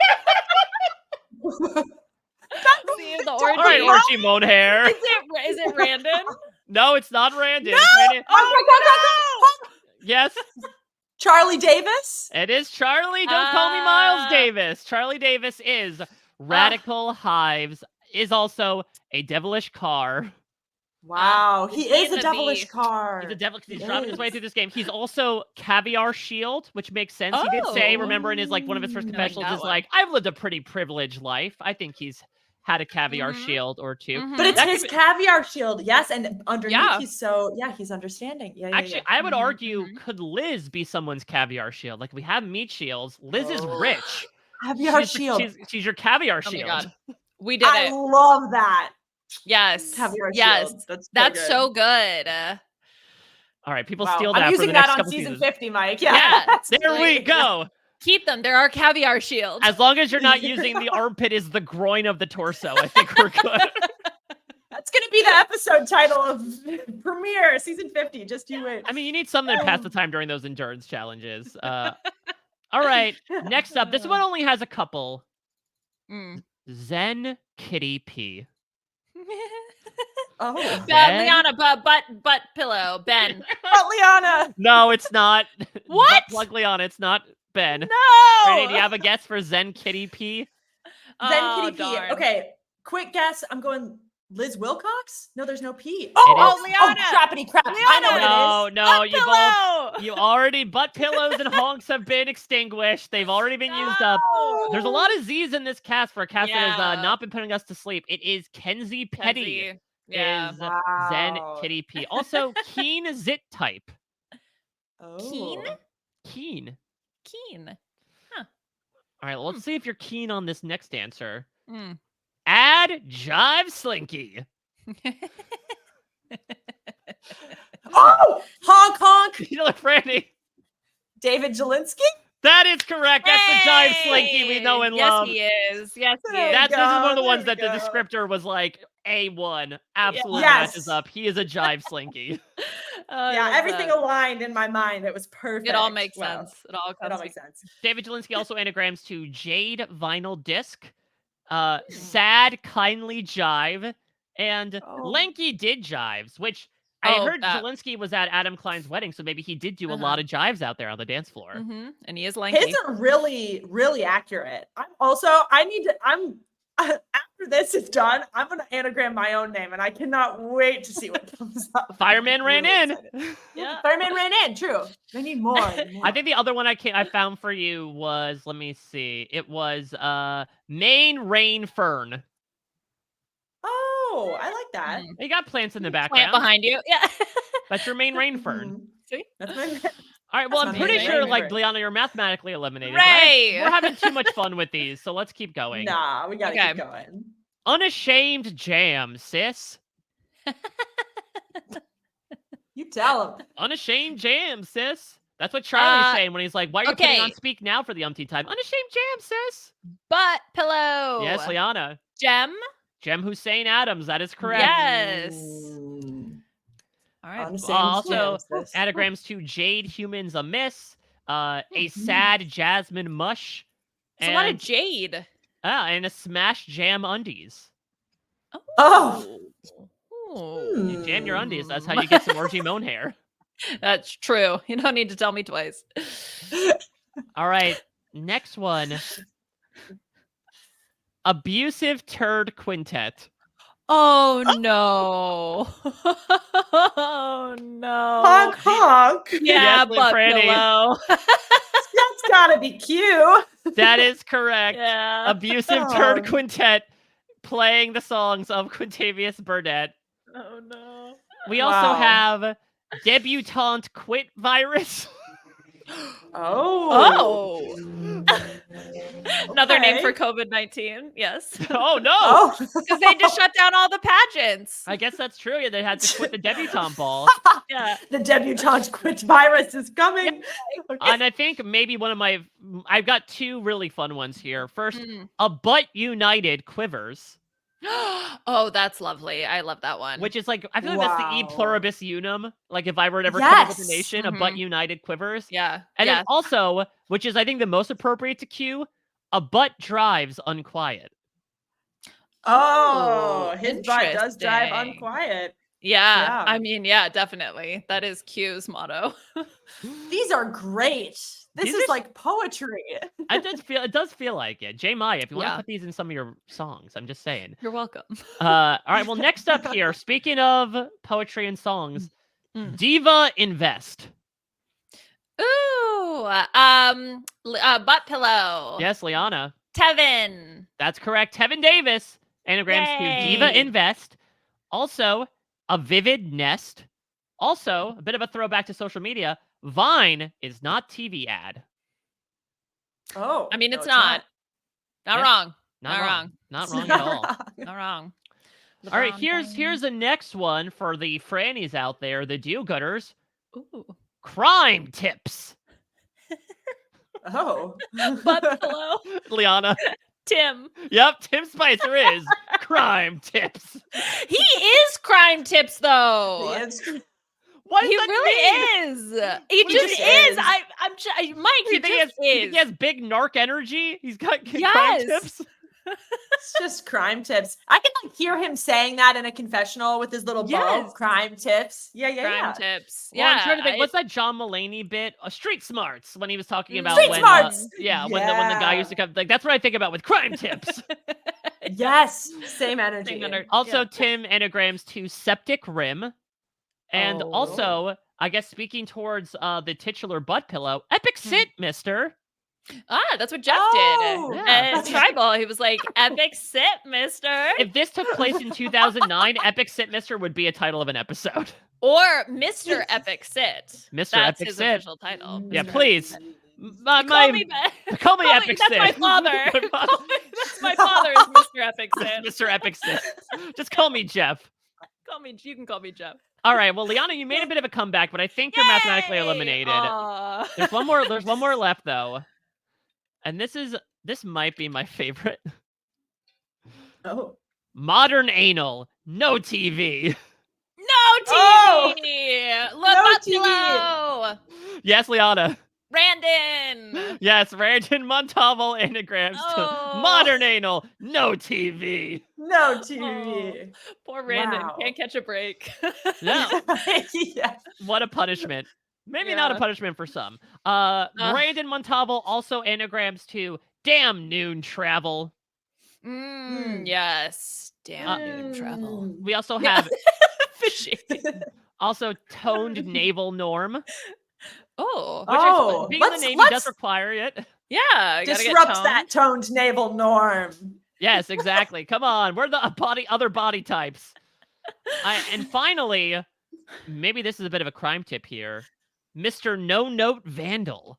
See the orgy. All right, orgy moan hair. Is it random? No, it's not random. No! Franny- Oh, Yes, Charlie Davis? it is Charlie. Don't call me Miles Ah. Davis. Charlie Davis is radical hives, is also a devilish car. Wow, he He's is a a devilish beast. car. He's a devil because He he's driving his way is. through this game. He's also caviar shield, which makes sense. He did say, Oh. remember in his like one of his first Mm, I like confessionals that is one. like, I've lived a pretty privileged life. I think he's had a caviar Mhm. shield or two. Mhm. But it's That his could be- caviar shield, yes, and underneath Yeah. he's understanding. Yeah, Actually, I would Mhm, argue, mhm. could Liz be someone's caviar shield? Like we have meat shields. Liz is Oh. rich. caviar she's, shield. She's your caviar Oh my shield. god. We did I it. love that Yes. caviar Yes. shield. That's so good. All right, people Wow. steal that I'm for using the that next on couple season seasons. 50, Mike. Yeah, Yeah, that's There we great. go. Keep them. They're our caviar shield. As long as you're not using the armpit as the groin of the torso, I think we're good. That's gonna be the episode title of premiere season 50. Just you wait. I mean, you need something to pass the time during those endurance challenges. All right, next up, this one only has a couple. Mm. Zen Kitty P. Oh, Ben? Liana, butt pillow. Ben. but Liana. No, it's not. What? Butt plug Liana, it's not Ben. No. Franny, do you have a guess for Zen Kitty P? Zen Kitty P. Darn. Okay, quick guess. I'm going Liz Wilcox. No, there's no P. It Oh, is- Liana. Liana. Crappity crap. I know what it is. No, Butt you both. pillow. You already, butt pillows and honks have been extinguished. They've already been used up. There's a lot of Z's in this cast for a cast that has Yeah. not been putting us to sleep. It is Kenzie Petty. Kenzie. Yeah. Is Zen Wow. Kitty P. Also, Keen Zit type. Keen? Oh. Keen. Keen. All right, well, let's see if you're keen on this next answer. Mm. Add Jive Slinky. Oh, honk honk. You know, Franny. David Jelinski. That is correct. That's the Jive Slinky we know and yes, love. He is. Yes, he There is. you This is one of the go, ones there that the we go. descriptor was like A1. Absolutely Yes. matches up. He is a Jive Slinky. I Yeah, love everything that. aligned in my mind. It was perfect. It all makes Wow. sense. It all It all comes makes sense. David Jelinski also anagrams to Jade Vinyl Disc, Sad Kindly Jive, and Oh. Lanky Did Jives, which I Oh, heard that. Jelinski was at Adam Klein's wedding, so maybe he did do a lot of jives out there on the dance floor. Mm-hmm. And he is lanky. His are really, really accurate. I'm after this is done, I'm gonna anagram my own name, and I cannot wait to see what comes up. Fireman ran Really in. excited. Yeah. Fireman ran in. True. I need more. I think the other one I found for you was, let me see, it was Main Rain Fern. Oh, I like that. Mm. You got plants in the Plant background. behind you. Yeah. That's your main rain fern. Mhm. See? That's my. All right, well, That's I'm not pretty me, sure, right? like, Right. Liana, you're mathematically eliminated. but Hooray! we're having too much fun with these, so let's keep going. Nah, we gotta Okay. keep going. Unashamed Jam, sis. You tell him. Unashamed Jam, sis. That's what Charlie's Uh, saying when he's like, why are you putting on okay. speak now for the umpteenth time? Unashamed Jam, sis. Butt pillow. Yes, Liana. Gem. Jem Hussein Adams. That is correct. Yes. Mm. All right. Also, sis. anagrams to Jade Humans Amiss, a Hmm. sad Jasmine Mush, It's a lot of and jade. and a Smash Jam Undies. Oh. You jam your undies. That's how you get some orgy moan hair. That's true. You don't need to tell me twice. All right, next one. Abusive Turd Quintet. Oh no. Oh no. Honk honk. Yeah, Yes, butt Frannie. pillow. That's gotta be cute. That is correct. Yeah. Abusive Turd Quintet playing the songs of Quintavious Burnett. Oh no. We also Wow. have Debutante Quit Virus. Oh. Another name Okay. for COVID-19. Yes. Oh no! Oh. Because they just shut down all the pageants. I guess that's true. Yeah, they had to quit the debutante ball. Yeah. The debutante quit virus is coming. Okay. And I think maybe I've got two really fun ones here. First, Mm. a Butt United Quivers, Oh, that's lovely. I love that one. which is like, I feel like that's the E Wow. pluribus unum. Like if I were to ever come up with a Yes. nation, a Butt United Quivers. yeah. And yeah. then also, which is I think the most appropriate to cue, a Butt Drives Unquiet. Oh, Ooh, his butt does drive interesting. unquiet. Yeah. Yeah. I mean, yeah, definitely. That is Q's motto. These are great. This These is are- like poetry. It does feel like it. J Maya, if you want to Yeah. put these in some of your songs, I'm just saying. You're welcome. All right, well, next up here, speaking of poetry and songs, Mm. Diva Invest. Ooh. Butt pillow. Yes, Liana. Tevin. That's correct. Tevin Davis. Anagrams to Diva Yay. Invest. Also, a Vivid Nest. Also, a bit of a throwback to social media. Vine is not TV ad. Oh. I mean, no, it's not. Not Yeah. wrong. Not Not wrong. wrong. Not It's wrong not at all. wrong. Not wrong. All right, LeBron here's the next one for the Frannies out there, the do-gooders. James. Ooh. Crime tips. Oh. Butt pillow. Liana. Tim. Yep, Tim Spicer is crime tips. He is crime tips though. Yes. What does He that really mean? is. He He just just is. is. I'm Mike. You He think just you think is. he has big narc energy? He's got crime Yes. tips. It's just crime tips. I can like hear him saying that in a confessional with his little bow. Yes. Crime tips. Yeah. Crime tips. Well, Yeah. I'm trying to think. What's that John Mulaney bit? Street Smarts, when he was talking about Street when, Smarts! when the guy used to come. Like that's what I think about with crime tips. Yes. Same energy. Same energy. Also, Yeah. Tim anagrams to Septic Rim, and Oh. also, I guess speaking towards the titular butt pillow, Epic Sit, Mister. That's what Jeff Oh, did. yeah. At Tribal, he was like, "Epic sit, Mister," If this took place in 2009, Epic Sit, Mister would be a title of an episode. or Mister Epic Sit. Mr. That's Epic his Sit. official title. Yeah, Mr. please. Epic Sit. My, Call me, call me call Epic That's Sit. my father. My father. That's my father. Is Mister Epic Sit. Mr. Epic Sit. Just call me Jeff. Call me. You can call me Jeff. All right. Well, Liana, you made a bit of a comeback, but I think you're mathematically Yay! eliminated. Aw. There's one more. There's one more left though, and this might be my favorite. Oh. Modern anal, no TV. No Oh! TV. No Lobatilo. Yes, Liana. Brandon. Yes, Randon Montalvo anagrams to Oh. modern anal, no TV. No TV. Poor Brandon. Wow. Can't catch a break. No. Yeah. What a punishment. Maybe not a Yeah. punishment for some. Brandon Montalvo also anagrams to damn noon travel. Yes. Damn noon travel. We also have Fishy. also toned naval norm. Oh. Which Oh, being the let's- name, he does let's- require it. Yeah. Gotta get Disrupts toned. that toned naval norm. Yes, exactly. Come on. We're the other body types. And finally, maybe this is a bit of a crime tip here. Mr. No Note Vandal.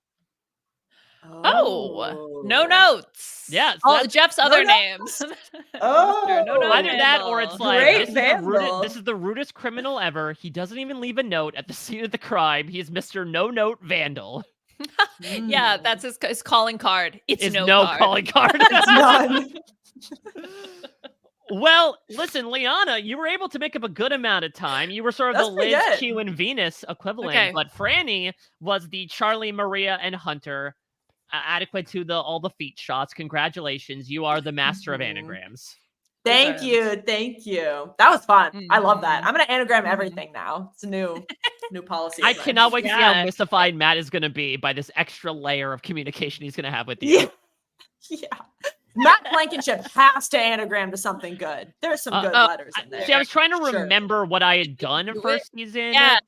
Oh, no notes. Yeah, so All that's Jeff's No other notes. names. Oh, Mr. No note either that or it's Vandal. like Great this is the vandal. this is the rudest criminal ever. He doesn't even leave a note at the scene of the crime. He's Mr. No Note Vandal. Yeah, that's his calling card. It's Is no no card. calling card. It's none. Well, listen, Liana, you were able to make up a good amount of time. You were sort of That's the pretty Liz, good. Q, and Venus equivalent, Okay. but Frannie was the Charlie, Maria, and Hunter, adequate to all the feet shots. Congratulations, you are the master of Mhm. anagrams. Thank Deserved. you. Thank you. That was fun. I love that. Mhm. I'm gonna anagram Mhm. everything now. It's a new policy. I of mine. cannot wait to see how Yeah. mystified Matt is going to be by this extra layer of communication he's going to have with you. Yeah. Matt Blankenship has to anagram to something good. There's some good letters in there. See, I was trying to Sure. remember what I had done Do for it. season. Yeah.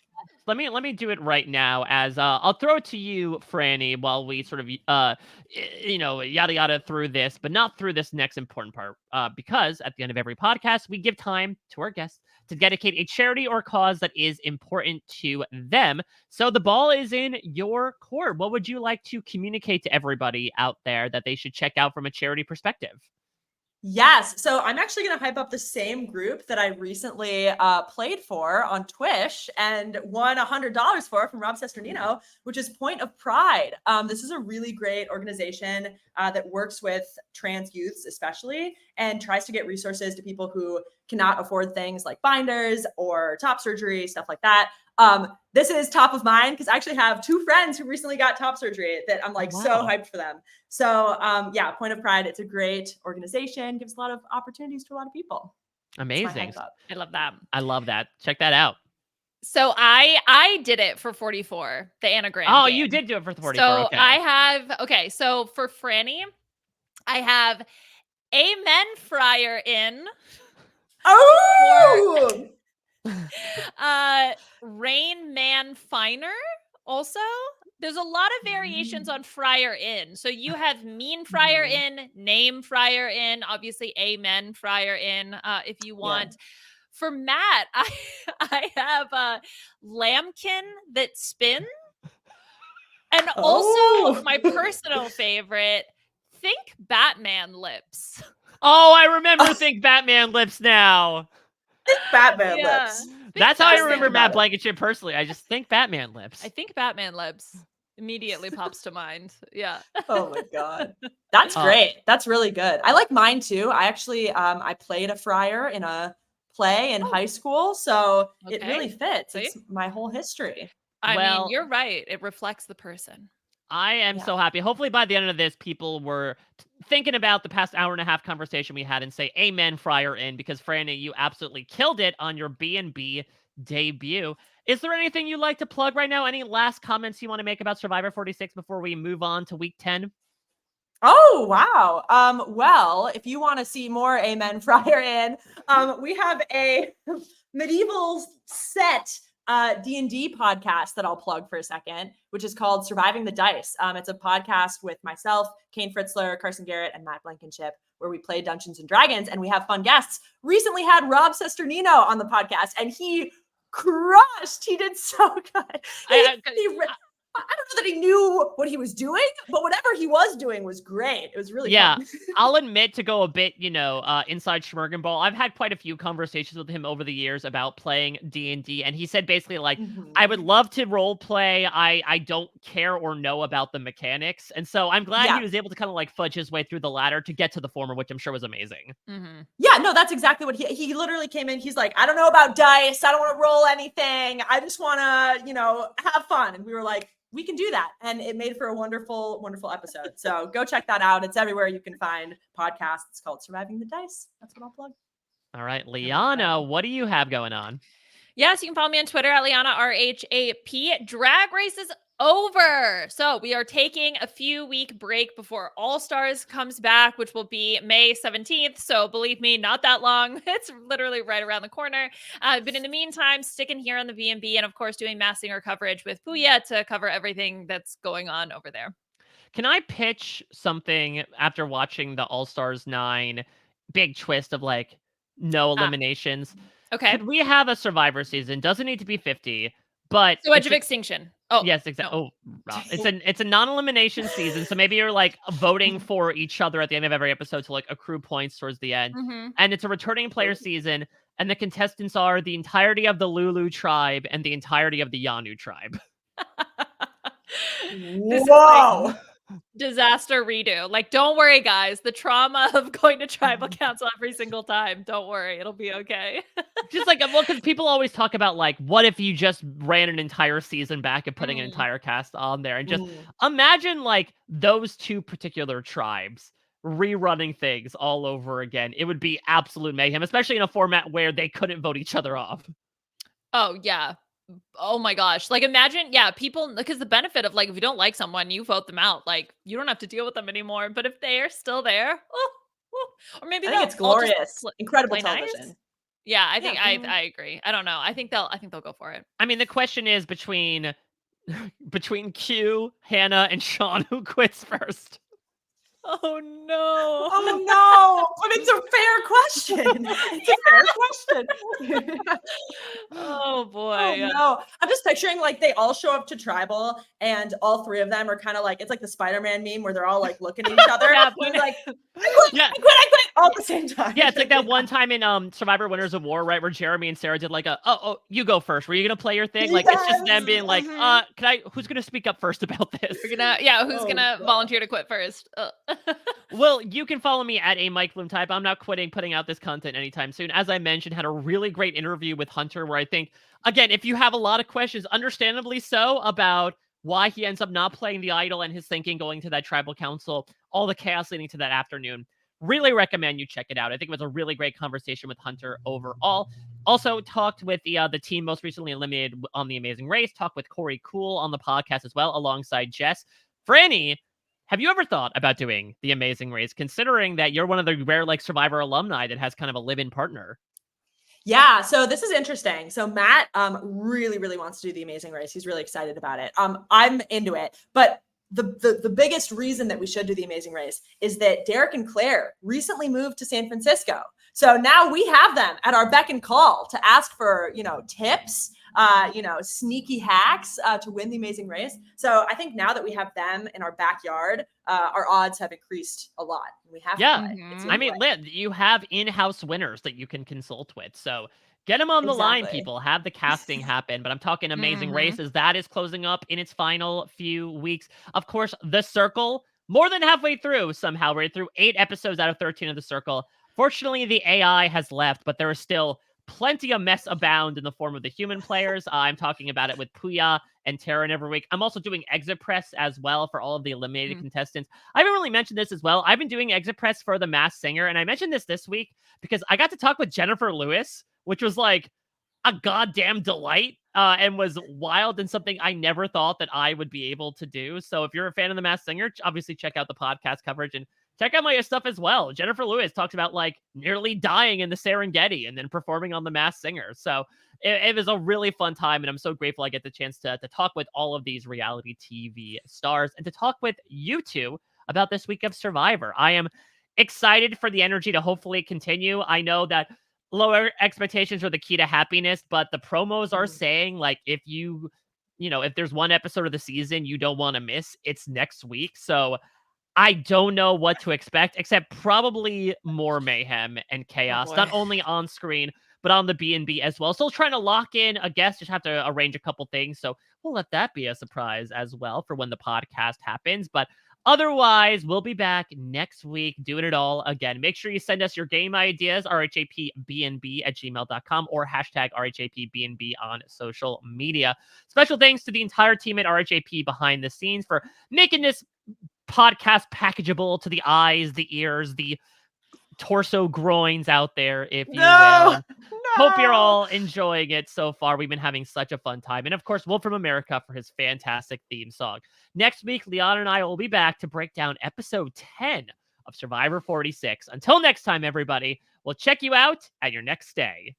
Let me do it right now. As I'll throw it to you, Frannie, while we sort of yada yada through this, but not through this next important part. Because at the end of every podcast, we give time to our guests to dedicate a charity or cause that is important to them. So the ball is in your court. What would you like to communicate to everybody out there that they should check out from a charity perspective? Yes. So I'm actually going to hype up the same group that I recently played for on Twitch and won $100 for from Rob Sesternino, which is Point of Pride. This is a really great organization that works with trans youths, especially, and tries to get resources to people who cannot afford things like binders or top surgery, stuff like that. This is top of mind because I actually have two friends who recently got top surgery that I'm like so hyped for them. So yeah, Point of Pride, it's a great organization, gives a lot of opportunities to a lot of people. Amazing. I love that. I love that. Check that out. So I did it for 44, the anagram. Oh, game. you did do it for 44. So Okay. So for Frannie, I have Amen Fryer in. Oh, Rain Man Finer also. There's a lot of variations on Fryer in. So you have Mean Fryer in, Name Fryer in, obviously Amen Fryer in if you want. Yeah. For Matt, I have Lambkin that spin. And also my personal favorite, Think Batman Lips. Oh, I remember Think Batman Lips now. Think Batman lips. That's how I Batman remember Matt lips. Blankenship personally. I just think Batman Lips. I think Batman Lips immediately pops to mind. Yeah. Oh my god, that's great. That's really good. I like mine too. I actually I played a friar in a play in high school, so it really fits. It's my whole history. I mean, you're right. It reflects the person. I am so happy. Hopefully by the end of this, people were thinking about the past hour and a half conversation we had and say, amen, Fryer in, because Frannie, you absolutely killed it on your B&B debut. Is there anything you'd like to plug right now? Any last comments you want to make about Survivor 46 before we move on to week 10? Oh, wow. Well, if you want to see more Amen Fryer in, we have a medieval set D&D podcast that I'll plug for a second, which is called Surviving the Dice. It's a podcast with myself, Kane Fritzler, Carson Garrett, and Matt Blankenship, where we play Dungeons and Dragons and we have fun guests. Recently had Rob Sesternino on the podcast and he crushed. He did so good. I don't know that he knew what he was doing, but whatever he was doing was great. It was really fun. I'll admit, to go a bit, inside Schmergenball, I've had quite a few conversations with him over the years about playing D&D, and he said basically, like, I would love to role play. I don't care or know about the mechanics, and so I'm glad he was able to kind of like fudge his way through the ladder to get to the former, which I'm sure was amazing. Yeah, no, that's exactly what he literally came in. He's like, I don't know about dice. I don't want to roll anything. I just want to, have fun. And we were like, we can do that. And it made for a wonderful, wonderful episode. So go check that out. It's everywhere you can find podcasts. It's called Surviving the Dice. That's what I'll plug. All right, Liana, what do you have going on? Yes, you can follow me on Twitter at Liana, RHAP. Drag Race is over. So we are taking a few week break before All Stars comes back, which will be May 17th. So believe me, not that long. It's literally right around the corner. But in the meantime, sticking here on the B&B and of course doing Masked Singer coverage with Puya to cover everything that's going on over there. Can I pitch something after watching the All Stars 9 big twist of like no eliminations? Okay. Could we have a Survivor season? Doesn't need to be 50, but so Edge of Extinction. Oh, Yes, exactly. no. Oh, it's a non-elimination season, so maybe you're like voting for each other at the end of every episode to like accrue points towards the end. Mm-hmm. And it's a returning player season, and the contestants are the entirety of the Lulu tribe and the entirety of the Yanu tribe. This is like Whoa. disaster redo. Like, don't worry, guys. The trauma of going to tribal council every single time. Don't worry, it'll be okay. Just like, well, because people always talk about like, what if you just ran an entire season back and putting an entire cast on there, and just imagine like those two particular tribes rerunning things all over again. It would be absolute mayhem, especially in a format where they couldn't vote each other off. Oh yeah. Oh my gosh. Like imagine, yeah, people, because the benefit of like if you don't like someone, you vote them out. Like you don't have to deal with them anymore. But if they are still there, or maybe I they'll think it's all just glorious. Incredible play nice. television. Yeah, I think Yeah. I agree. I don't know. I think they'll go for it. I mean, the question is between Q, Hannah, and Sean, who quits first. Oh no. Oh no, but it's a fair question. It's a fair question. Oh boy. Oh yeah. no, I'm just picturing like they all show up to tribal and all three of them are kind of like, it's like the Spider-Man meme where they're all like looking at each other. Yeah, and like, I quit, yeah. I quit, all at the same time. Yeah, it's like that one time in Survivor Winners of War, right, where Jeremy and Sarah did like a, oh, you go first. Were you gonna play your thing? Like it's just them being like, who's gonna speak up first about this? We're gonna, yeah, who's Oh, gonna God. volunteer to quit first? Well, you can follow me at a Mike Bloom type. I'm not quitting putting out this content anytime soon. As I mentioned, had a really great interview with Hunter where I think, again, if you have a lot of questions, understandably so, about why he ends up not playing the idol and his thinking going to that tribal council, all the chaos leading to that afternoon, really recommend you check it out. I think it was a really great conversation with Hunter overall. Also talked with the team most recently eliminated on The Amazing Race, talked with Corey Cool on the podcast as well, alongside Jess. Frannie, have you ever thought about doing The Amazing Race, considering that you're one of the rare like Survivor alumni that has kind of a live-in partner? Yeah, so this is interesting. So Matt really, really wants to do The Amazing Race. He's really excited about it. I'm into it, but the biggest reason that we should do The Amazing Race is that Derek and Claire recently moved to San Francisco. So now we have them at our beck and call to ask for, tips, sneaky hacks to win The Amazing Race. So I think now that we have them in our backyard, our odds have increased a lot. We have to play. It's I mean, Liv, you have in-house winners that you can consult with. So get them on the line, people. Have the casting happen. But I'm talking Amazing Races. That is closing up in its final few weeks. Of course, The Circle, more than halfway through somehow. We're through 8 episodes out of 13 of The Circle. Fortunately, the AI has left, but there is still plenty of mess abound in the form of the human players. I'm talking about it with Puya and Taryn every week. I'm also doing exit press as well for all of the eliminated contestants. I haven't really mentioned this as well. I've been doing exit press for The Masked Singer, and I mentioned this week because I got to talk with Jennifer Lewis, which was like a goddamn delight and was wild and something I never thought that I would be able to do. So if you're a fan of The Masked Singer, obviously check out the podcast coverage and check out my stuff as well. Jennifer Lewis talks about like nearly dying in the Serengeti and then performing on The Masked Singer. So it was a really fun time, and I'm so grateful I get the chance to talk with all of these reality TV stars and to talk with you two about this week of Survivor. I am excited for the energy to hopefully continue. I know that lower expectations are the key to happiness, but the promos are saying like if if there's one episode of the season you don't want to miss, it's next week. So I don't know what to expect, except probably more mayhem and chaos, not only on screen, but on the B&B as well. Still trying to lock in a guest, just have to arrange a couple things. So we'll let that be a surprise as well for when the podcast happens. But otherwise, we'll be back next week doing it all again. Make sure you send us your game ideas, rhapbnb@gmail.com or hashtag rhapbnb on social media. Special thanks to the entire team at RHAP behind the scenes for making this podcast packageable to the eyes, the ears, the torso groins out there, if you will. Hope you're all enjoying it so far. We've been having such a fun time. And of course, Wolf from America for his fantastic theme song. Next week, Liana and I will be back to break down episode 10 of Survivor 46. Until next time, everybody, we'll check you out at your next stay.